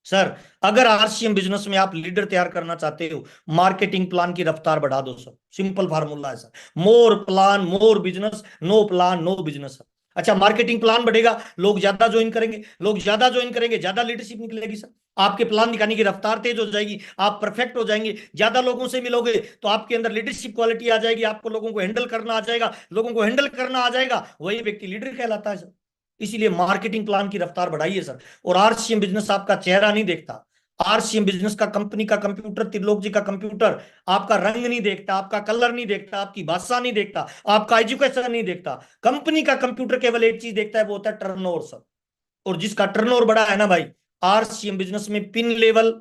Sir, अगर आरसीएम बिजनेस में आप लीडर तैयार करना चाहते हो, मार्केटिंग प्लान की रफ्तार बढ़ा दो सर। सिंपल फार्मूला है sir, more plan more business, no plan no business. अच्छा, मार्केटिंग प्लान बढ़ेगा, लोग ज्यादा ज्वाइन करेंगे, लोग ज्यादा ज्वाइन करेंगे, ज्यादा लीडरशिप निकलेगी सर। आपके प्लान दिखाने की रफ्तार तेज हो जाएगी, आप परफेक्ट हो जाएंगे, ज्यादा लोगों से मिलोगे तो आपके अंदर लीडरशिप क्वालिटी आ जाएगी, आपको लोगों को हैंडल करना आ जाएगा, लोगों को हैंडल करना आ जाएगा, वही व्यक्ति लीडर कहलाता है सर। इसीलिए मार्केटिंग प्लान की रफ्तार बढ़ाइए सर। और आरसीएम बिजनेस आपका चेहरा नहीं देखता, आरसीएम बिजनेस का कंपनी का कंप्यूटर, त्रिलोक जी का कंप्यूटर आपका रंग नहीं देखता, आपका कलर नहीं देखता, आपकी भाषा नहीं देखता, आपका एजुकेशन नहीं देखता। कंपनी का कंप्यूटर केवल एक चीज देखता है, वो होता है टर्नओवर सर। और जिसका टर्नओवर बड़ा है ना भाई, आरसीएम बिजनेस में पिन लेवल,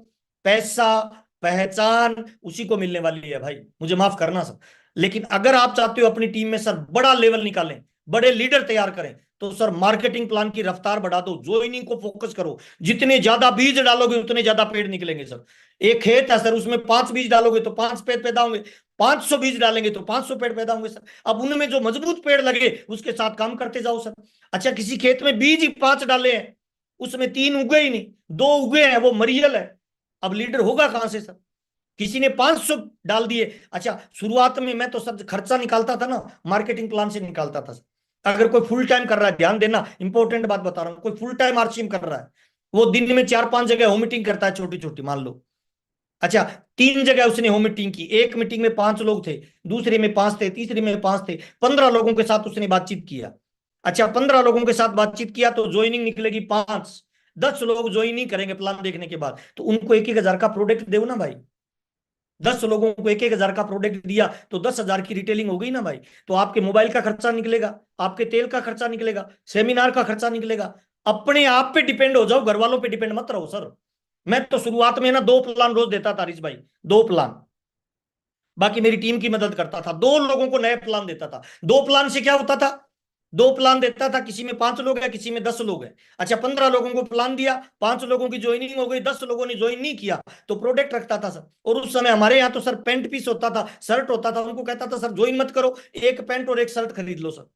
पैसा, पहचान उसी को मिलने वाली है भाई, मुझे माफ करना सर। लेकिन अगर आप चाहते हो अपनी टीम में सर बड़ा लेवल निकालें, बड़े लीडर तैयार करें, तो सर मार्केटिंग प्लान की रफ्तार बढ़ा दो, ज्वाइनिंग को फोकस करो। जितने ज्यादा बीज डालोगे उतने ज्यादा पेड़ निकलेंगे सर। एक खेत है सर, उसमें 5 बीज डालोगे तो 5 पेड़ पैदा होंगे, 500 बीज डालेंगे तो 500 पेड़ पैदा होंगे सर। अब उनमें जो मजबूत पेड़ लगे उसके साथ काम करते जाओ सर। अच्छा, किसी खेत में बीज ही 5 डाले हैं, उसमें 3 उगे ही नहीं, 2 उगे हैं, वो मरियल है। अब लीडर होगा कहां से सर? किसी ने 500 डाल दिए। अच्छा, शुरुआत में मैं तो सर खर्चा निकालता था ना, मार्केटिंग प्लान से निकालता था सर। अगर कोई फुल टाइम कर रहा है, ध्यान देना, इंपॉर्टेंट बात बता रहा हूं, कोई फुल टाइम आरसीएम कर रहा है, वो दिन में 4-5 जगह होम मीटिंग करता है, छोटी छोटी मान लो। अच्छा, 3 जगह उसने होम मीटिंग की, एक मीटिंग में 5 लोग थे, दूसरे में 5 थे, तीसरे में 5 थे, 15 लोगों के साथ उसने बातचीत किया। अच्छा, 15 लोगों के साथ बातचीत किया तो ज्वाइनिंग निकलेगी 5। 10 लोग ज्वाइन नहीं करेंगे प्लान देखने के बाद, तो उनको 1-1 हजार का प्रोडक्ट दो ना भाई। 10 लोगों को 1-1 हजार का प्रोडक्ट दिया तो 10 हजार की रिटेलिंग हो गई ना भाई। तो आपके मोबाइल का खर्चा निकलेगा, आपके तेल का खर्चा निकलेगा, सेमिनार का खर्चा निकलेगा। अपने आप पे डिपेंड हो जाओ, घर वालों पे डिपेंड मत रहो सर। मैं तो शुरुआत में ना 2 प्लान रोज देता था रिश भाई, 2 प्लान। बाकी मेरी टीम की मदद करता था, 2 लोगों को नए प्लान देता था। 2 प्लान से क्या होता था, 2 प्लान देता था, किसी में 5 लोग हैं, किसी में 10 लोग हैं। अच्छा, 15 लोगों को प्लान दिया, 5 लोगों की ज्वाइनिंग हो गई, 10 लोगों ने ज्वाइन नहीं किया, तो प्रोडक्ट रखता था सर। और उस समय हमारे यहाँ तो सर पेंट पीस होता था, शर्ट होता था, उनको कहता था सर ज्वाइन मत करो, एक पेंट और एक शर्ट खरीद लो सर।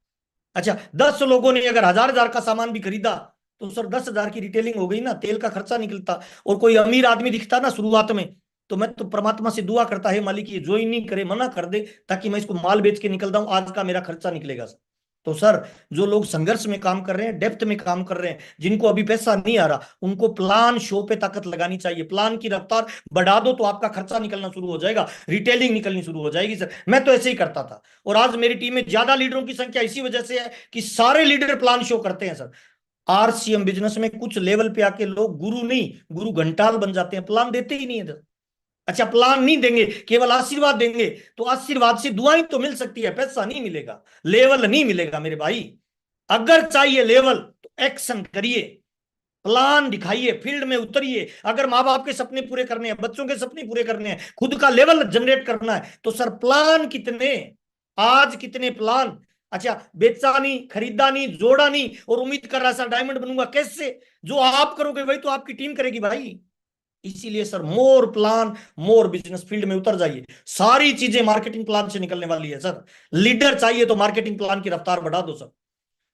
अच्छा, 10 लोगों ने अगर 1000-1000 का सामान भी खरीदा तो सर 10 हजार की रिटेलिंग हो गई ना, तेल का खर्चा निकलता। और कोई अमीर आदमी दिखता ना शुरुआत में, तो मैं तो परमात्मा से दुआ करता है, मालिक ये ज्वाइन नहीं करे, मना कर दे, ताकि मैं इसको माल बेच के निकल जाऊं, आज का मेरा खर्चा निकलेगा सर। तो सर, जो लोग संघर्ष में काम कर रहे हैं, डेप्थ में काम कर रहे हैं, जिनको अभी पैसा नहीं आ रहा, उनको प्लान शो पे ताकत लगानी चाहिए। प्लान की रफ्तार बढ़ा दो तो आपका खर्चा निकलना शुरू हो जाएगा, रिटेलिंग निकलनी शुरू हो जाएगी सर। मैं तो ऐसे ही करता था। और आज मेरी टीम में ज्यादा लीडरों की संख्या इसी वजह से है कि सारे लीडर प्लान शो करते हैं सर। आरसीएम बिजनेस में कुछ लेवल पे आके लोग गुरु नहीं, गुरु घंटाल बन जाते हैं, प्लान देते ही नहीं है सर। अच्छा, प्लान नहीं देंगे, केवल आशीर्वाद देंगे, तो आशीर्वाद से दुआएं तो मिल सकती है, पैसा नहीं मिलेगा, लेवल नहीं मिलेगा मेरे भाई। अगर चाहिए लेवल तो एक्शन करिए, प्लान दिखाइए, फील्ड में उतरिए। अगर माँ बाप के सपने पूरे करने हैं, बच्चों के सपने पूरे करने हैं, खुद का लेवल जनरेट करना है, तो सर प्लान कितने, आज कितने प्लान। अच्छा, बेचा नहीं, खरीदा नहीं, जोड़ा नहीं, और उम्मीद कर रहा सर डायमंड बनूंगा, कैसे? जो आप करोगे वही तो आपकी टीम करेगी भाई। इसीलिए sir more plan, more business, field में उतर जाइए। सारी चीजें मार्केटिंग प्लान से निकलने वाली है सर। लीडर चाहिए तो मार्केटिंग प्लान की रफ्तार बढ़ा दो सर।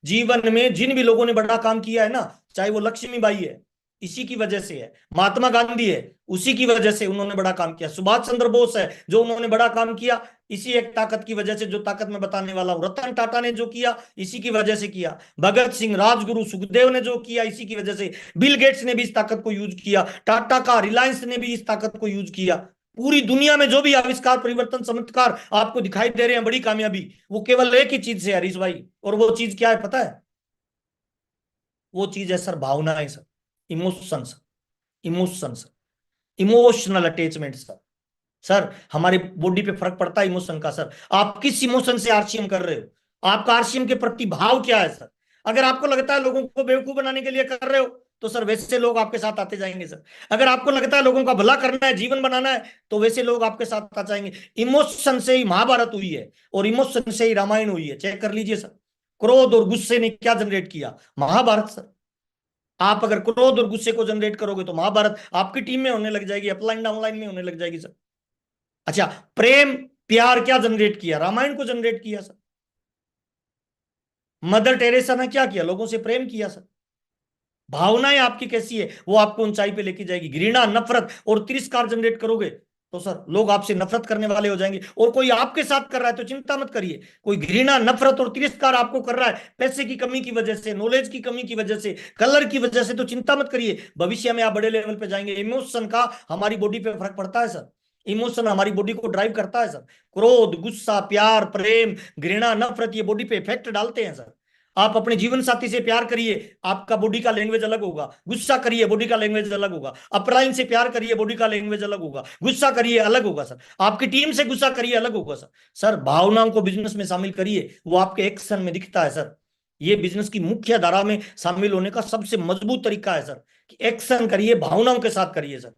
जीवन में जिन भी लोगों ने बड़ा काम किया है ना, चाहे वो लक्ष्मीबाई है, इसी की वजह से है, महात्मा गांधी है, उसी की वजह से उन्होंने बड़ा काम किया, सुभाष चंद्र बोस है, जो उन्होंने बड़ा काम किया इसी एक ताकत की वजह से, जो ताकत मैं बताने वाला हूं। रतन टाटा ने जो किया इसी की वजह से किया, भगत सिंह, राजगुरु, सुखदेव ने जो किया इसी की वजह से, बिल गेट्स ने भी इस ताकत को यूज किया, टाटा का, रिलायंस ने भी इस ताकत को यूज किया। पूरी दुनिया में जो भी आविष्कार, परिवर्तन, चमत्कार आपको दिखाई दे रहे हैं, बड़ी कामयाबी, वो केवल एक ही चीज से है हरीश भाई। और वो चीज क्या है पता है? वो चीज है सर भावनाएं sir, emotions, emotions, emotional attachment sir. Sir, हमारे बॉडी पे फर्क पड़ता है इमोशन का सर। आप किस इमोशन से आरसीएम कर रहे हो, आपका आरसीएम के प्रति भाव क्या है सर? अगर आपको लगता है लोगों को बेवकूफ बनाने के लिए कर रहे हो, तो सर वैसे लोग आपके साथ आते जाएंगे सर। अगर आपको लगता है लोगों का भला करना है, जीवन बनाना है, तो वैसे लोग आपके साथ आ जाएंगे। इमोशन से ही महाभारत हुई है, और इमोशन से ही रामायण हुई है, चेक कर लीजिए सर। क्रोध और गुस्से ने क्या जनरेट किया? महाभारत सर। आप अगर क्रोध और गुस्से को जनरेट करोगे तो महाभारत आपकी टीम में होने लग जाएगी, अपलाइन डाउनलाइन में होने लग जाएगी सर। अच्छा, प्रेम, प्यार क्या जनरेट किया? रामायण को जनरेट किया सर। मदर टेरेसा ने क्या किया? लोगों से प्रेम किया सर। भावनाएं आपकी कैसी है, वो आपको ऊंचाई पे लेके जाएगी। घृणा, नफरत और तिरस्कार जनरेट करोगे तो सर लोग आपसे नफरत करने वाले हो जाएंगे। और कोई आपके साथ कर रहा है तो चिंता मत करिए, कोई घृणा, नफरत और तिरस्कार आपको कर रहा है पैसे की कमी की वजह से, नॉलेज की कमी की वजह से, कलर की वजह से, तो चिंता मत करिए, भविष्य में आप बड़े लेवल पे जाएंगे। इमोशन का हमारी बॉडी पे फर्क पड़ता है सर। इमोशन हमारी बॉडी को ड्राइव करता है सर। क्रोध, गुस्सा, प्यार, प्रेम, घृणा, नफरत, ये बॉडी पे इफेक्ट डालते हैं सर। आप अपने जीवन साथी से प्यार करिए, आपका बॉडी का लैंग्वेज अलग होगा। गुस्सा करिए, बॉडी का लैंग्वेज अलग होगा। अपलाइन से प्यार करिए, बॉडी का लैंग्वेज अलग होगा। गुस्सा करिए, अलग होगा सर। आपकी टीम से गुस्सा करिए, अलग होगा सर। सर भावनाओं को बिजनेस में शामिल करिए, वो आपके एक्शन में दिखता है सर। ये बिजनेस की मुख्य धारा में शामिल होने का सबसे मजबूत तरीका है सर, कि एक्शन करिए, भावनाओं के साथ करिए सर।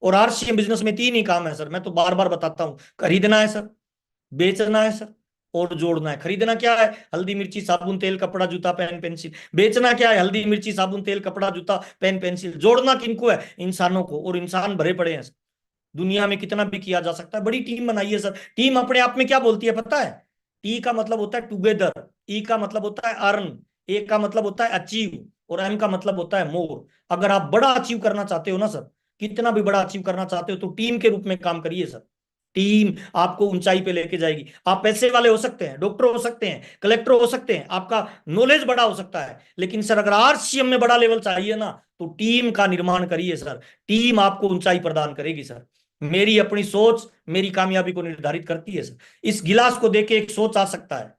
और आरसीएम बिजनेस में 3 ही काम है सर, मैं तो बार बार बताता हूं। खरीदना है सर, बेचना है सर, और जोड़ना है। खरीदना क्या है? हल्दी मिर्ची साबुन तेल कपड़ा जूता पेन पेंसिल। बेचना क्या है? हल्दी मिर्ची साबुन तेल कपड़ा जूता पेन पेंसिल। जोड़ना किनको है? इंसानों को। और इंसान भरे पड़े हैं सर, दुनिया में कितना भी किया जा सकता है। बड़ी टीम बनाइए सर। टीम अपने आप में क्या बोलती है पता है? टी का मतलब होता है टुगेदर, ई का मतलब होता है अर्न, ए का मतलब होता है अचीव, और एम का मतलब होता है मोर। अगर आप बड़ा अचीव करना चाहते हो ना सर, कितना भी बड़ा अचीव करना चाहते हो, तो टीम के रूप में काम करिए सर। टीम आपको ऊंचाई पे लेके जाएगी। आप पैसे वाले हो सकते हैं, डॉक्टर हो सकते हैं, कलेक्टर हो सकते हैं, आपका नॉलेज बड़ा हो सकता है, लेकिन सर अगर आरसीएम में बड़ा लेवल चाहिए ना, तो टीम का निर्माण करिए सर। टीम आपको ऊंचाई प्रदान करेगी सर। मेरी अपनी सोच मेरी कामयाबी को निर्धारित करती है सर। इस गिलास को देख के एक सोच आ सकता है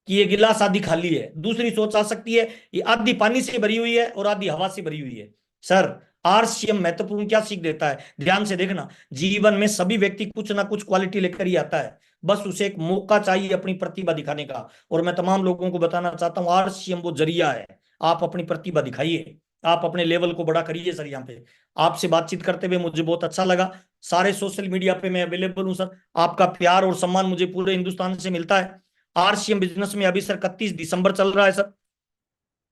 कि ये गिलास आधी खाली है, दूसरी सोच आ सकती है ये आधी पानी से भरी हुई है और आधी हवा से भरी हुई है। सर आरसीएम महत्वपूर्ण क्या सीख देता है, ध्यान से देखना। जीवन में सभी व्यक्ति कुछ ना कुछ क्वालिटी लेकर ही आता है, बस उसे एक मौका चाहिए अपनी प्रतिभा दिखाने का। और मैं तमाम लोगों को बताना चाहता हूँ, आरसीएम वो जरिया है। आप अपनी प्रतिभा दिखाइए, आप अपने लेवल को बड़ा करिए सर। यहाँ पे आपसे बातचीत करते हुए मुझे बहुत अच्छा लगा। सारे सोशल मीडिया पे मैं अवेलेबल हूँ सर। आपका प्यार और सम्मान मुझे पूरे हिंदुस्तान से मिलता है। आरसीएम बिजनेस में अभी सर 31 दिसंबर चल रहा है सर।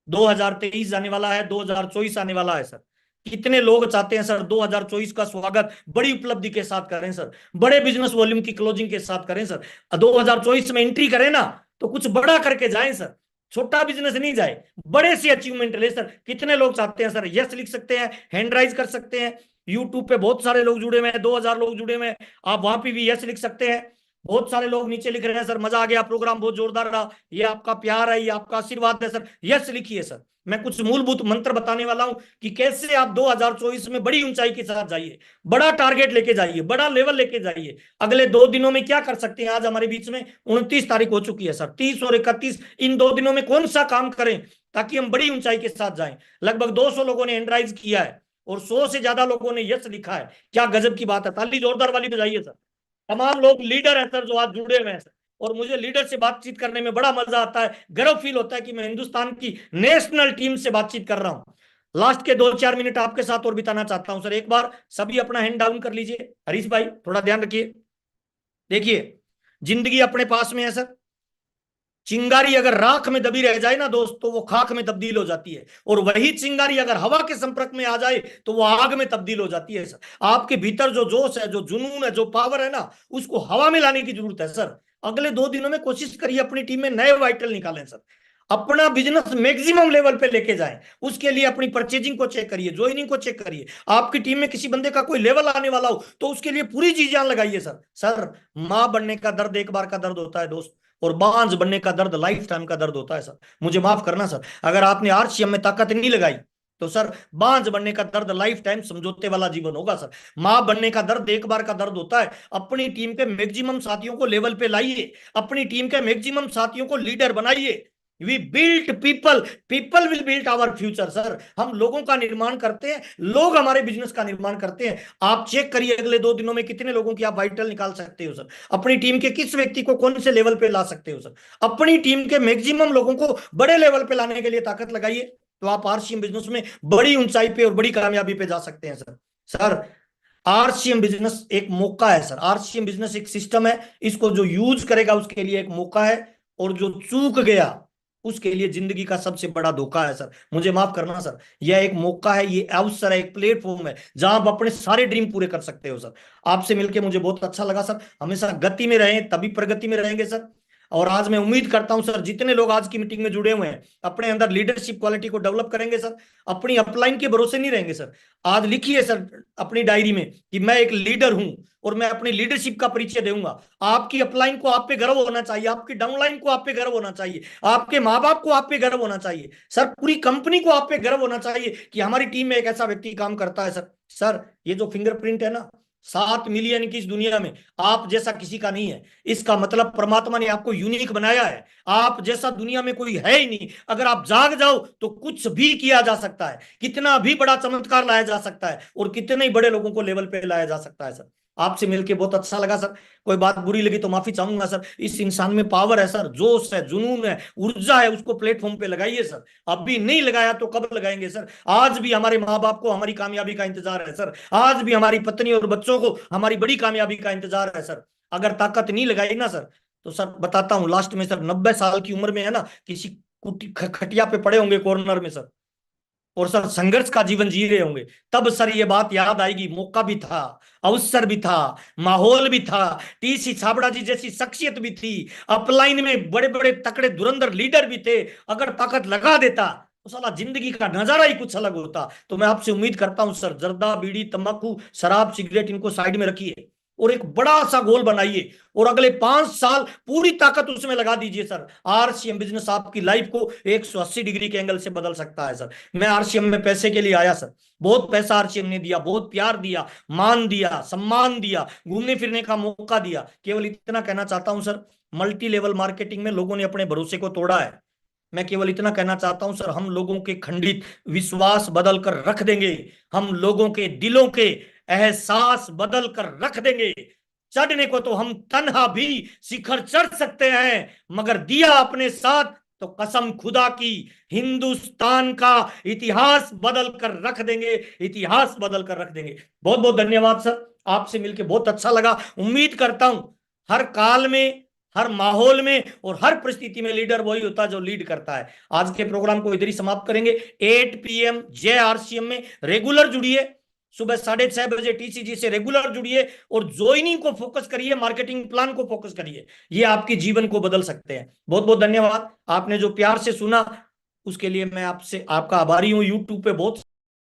2023 जाने वाला है, 2024 आने वाला है सर। कितने लोग चाहते हैं सर 2024 का स्वागत बड़ी उपलब्धि के साथ करें सर, बड़े बिजनेस वॉल्यूम की क्लोजिंग के साथ करें सर। 2024 में एंट्री करें ना, तो कुछ बड़ा करके जाएं सर। छोटा बिजनेस नहीं जाए, बड़े से अचीवमेंट ले सर। कितने लोग चाहते हैं सर? यस लिख सकते हैं, हैंड राइज कर सकते हैं। यूट्यूब पे बहुत सारे लोग जुड़े हुए हैं, 2000 लोग जुड़े हुए हैं। आप वहां पे भी यस लिख सकते हैं। बहुत सारे लोग नीचे लिख रहे हैं, सर मजा आ गया, प्रोग्राम बहुत जोरदार रहा, ये आपका प्यार है, ये आपका आशीर्वाद है सर। यस लिखिए सर। मैं कुछ मूलभूत मंत्र बताने वाला हूं कि कैसे आप 2024 में बड़ी ऊंचाई के साथ जाइए, बड़ा टारगेट लेके जाइए, बड़ा लेवल लेके जाइए। अगले 2 दिनों में क्या कर सकते हैं? आज हमारे बीच में 29 तारीख हो चुकी है सर, 30 और 31, इन 2 दिनों में कौन सा काम करें ताकि हम बड़ी ऊंचाई के साथ जाएं। लगभग 200 लोगों ने हैंडराइज किया है और 100 से ज्यादा लोगों ने यस लिखा है। क्या गजब की बात है, ताली जोरदार वाली बजाइए सर। तमाम लोग लीडर हैं सर जो आज जुड़े हुए हैं सर। और मुझे लीडर से बातचीत करने में बड़ा मजा आता है, गर्व फील होता है कि मैं हिंदुस्तान की नेशनल टीम से बातचीत कर रहा हूं। लास्ट के 2-4 मिनट आपके साथ और बिताना चाहता हूं सर। एक बार सभी अपना हैंड डाउन कर लीजिए। हरीश भाई थोड़ा ध्यान रखिए। देखिए, जिंदगी अपने पास में है सर। चिंगारी अगर राख में दबी रह जाए ना दोस्त, तो वो खाक में तब्दील हो जाती है। और वही चिंगारी अगर हवा के संपर्क में आ जाए तो वो आग में तब्दील हो जाती है सर। आपके भीतर जो जोश है, जो जुनून है, जो पावर है ना, उसको हवा में लाने की जरूरत है सर। अगले 2 दिनों में कोशिश करिए अपनी टीम में नए वाइटल निकालें सर। अपना बिजनेस मैक्सिमम लेवल पे लेके जाएं। उसके लिए अपनी परचेजिंग को चेक करिए, ज्वाइनिंग को चेक करिए। आपकी टीम में किसी बंदे का कोई लेवल आने वाला हो तो उसके लिए पूरी जी जान लगाइए सर। सर मां बनने का दर्द एक बार का दर्द होता है दोस्त, और बांझ बनने का दर्द लाइफ टाइम का दर्द होता है सर। मुझे माफ करना सर, अगर आपने आरसीएम में ताकत नहीं लगाई तो सर बांझ बनने का दर्द लाइफ टाइम समझौते वाला जीवन होगा सर। मां बनने का दर्द एक बार का दर्द होता है। अपनी टीम के मैक्सिमम साथियों को लेवल पे लाइए, अपनी टीम के मैक्सिमम साथियों को लीडर बनाइए। We built people, people will built our future sir. हम लोगों का निर्माण करते हैं, लोग हमारे बिजनेस का निर्माण करते हैं। आप चेक करिए अगले 2 दिनों में कितने लोगों की आप वाइटल निकाल सकते हो सर। अपनी टीम के किस व्यक्ति को कौन से लेवल पे ला सकते हो सर। अपनी टीम के मैक्सिमम लोगों को बड़े लेवल पे लाने के लिए ताकत लगाइए, तो आप आरसीएम बिजनेस में बड़ी ऊंचाई पे और बड़ी कामयाबी पे जा सकते हैं सर। सर आरसीएम बिजनेस एक मौका है सर। आरसीएम बिजनेस एक सिस्टम है, इसको जो यूज करेगा उसके लिए एक मौका है, और जो चूक गया उसके लिए जिंदगी का सबसे बड़ा धोखा है सर। मुझे माफ करना सर, यह एक मौका है, ये अवसर है, एक प्लेटफॉर्म है जहां आप अपने सारे ड्रीम पूरे कर सकते हो सर। आपसे मिलकर मुझे बहुत अच्छा लगा सर। हमेशा गति में रहें तभी प्रगति में रहेंगे सर। और आज मैं उम्मीद करता हूं सर, जितने लोग आज की मीटिंग में जुड़े हुए हैं अपने अंदर लीडरशिप क्वालिटी को डेवलप करेंगे सर। अपनी अपलाइन के भरोसे नहीं रहेंगे सर। आज लिखिए सर अपनी डायरी में कि मैं एक लीडर हूं और मैं अपनी लीडरशिप का परिचय दूंगा। आपकी अपलाइन को आप पे गर्व होना चाहिए, आपकी डाउनलाइन को आप पे गर्व होना चाहिए, आपके माँ बाप को आप पे गर्व होना चाहिए सर, पूरी कंपनी को आप पे गर्व होना चाहिए कि हमारी टीम में एक ऐसा व्यक्ति काम करता है सर। सर ये जो फिंगरप्रिंट है ना, 7 मिलियन की इस दुनिया में आप जैसा किसी का नहीं है। इसका मतलब परमात्मा ने आपको यूनिक बनाया है। आप जैसा दुनिया में कोई है ही नहीं। अगर आप जाग जाओ तो कुछ भी किया जा सकता है, कितना भी बड़ा चमत्कार लाया जा सकता है और कितने ही बड़े लोगों को लेवल पे लाया जा सकता है सर। आपसे मिलके बहुत अच्छा लगा सर। कोई बात बुरी लगी तो माफी चाहूंगा सर। इस इंसान में पावर है सर, जोश है, जुनून है, ऊर्जा है, उसको प्लेटफॉर्म पे लगाइए सर। अभी नहीं लगाया तो कब लगाएंगे सर? आज भी हमारे माँ बाप को हमारी कामयाबी का इंतजार है सर। आज भी हमारी पत्नी और बच्चों को हमारी बड़ी कामयाबी का इंतजार है सर। अगर ताकत नहीं लगाई ना सर, तो सर बताता हूं लास्ट में सर, 90 साल की उम्र में है ना, किसी खटिया पे पड़े होंगे कॉर्नर में सर, और सर संघर्ष का जीवन जी रहे होंगे। तब सर ये बात याद आएगी, मौका भी था, अवसर भी था, माहौल भी था, टीसी छाबड़ा जी जैसी शख्सियत भी थी, अपलाइन में बड़े बड़े तकड़े धुरंधर लीडर भी थे। अगर ताकत लगा देता तो साला जिंदगी का नजारा ही कुछ अलग होता। तो मैं आपसे उम्मीद करता हूं सर, जर्दा, बीड़ी, तंबाकू, शराब, सिगरेट इनको साइड में रखिए और एक बड़ा सा गोल बनाइए और अगले 5 साल पूरी ताकत उसमें लगा दीजिए सर। आरसीएम बिजनेस आपकी लाइफ को 180 डिग्री के एंगल से बदल सकता है सर। मैं आरसीएम में पैसे के लिए आया सर, बहुत पैसा आरसीएम ने दिया, बहुत प्यार दिया, मान दिया, सम्मान दिया, घूमने फिरने का मौका दिया। केवल इतना कहना चाहता हूं सर, मल्टी लेवल मार्केटिंग में लोगों ने अपने भरोसे को तोड़ा है। मैं केवल इतना कहना चाहता हूं सर, हम लोगों के खंडित विश्वास बदल कर रख देंगे। हम लोगों के दिलों के एहसास बदल कर रख देंगे। चढ़ने को तो हम तन्हा भी शिखर चढ़ सकते हैं, मगर दिया अपने साथ तो कसम खुदा की हिंदुस्तान का इतिहास बदल कर रख देंगे, इतिहास बदल कर रख देंगे। बहुत बहुत धन्यवाद सर, आपसे मिलकर बहुत अच्छा लगा। उम्मीद करता हूं हर काल में, हर माहौल में और हर परिस्थिति में लीडर वही होता है जो लीड करता है। आज के प्रोग्राम को इधर ही समाप्त करेंगे। 8 PM जय आरसीएम में रेगुलर जुड़िए, सुबह 6:30 बजे टीसीजी से रेगुलर जुड़िए और ज्वाइनिंग को फोकस करिए, मार्केटिंग प्लान को फोकस करिए। ये आपके जीवन को बदल सकते हैं। बहुत बहुत धन्यवाद। आपने जो प्यार से सुना उसके लिए मैं आपसे आपका आभारी हूं। यूट्यूब पे बहुत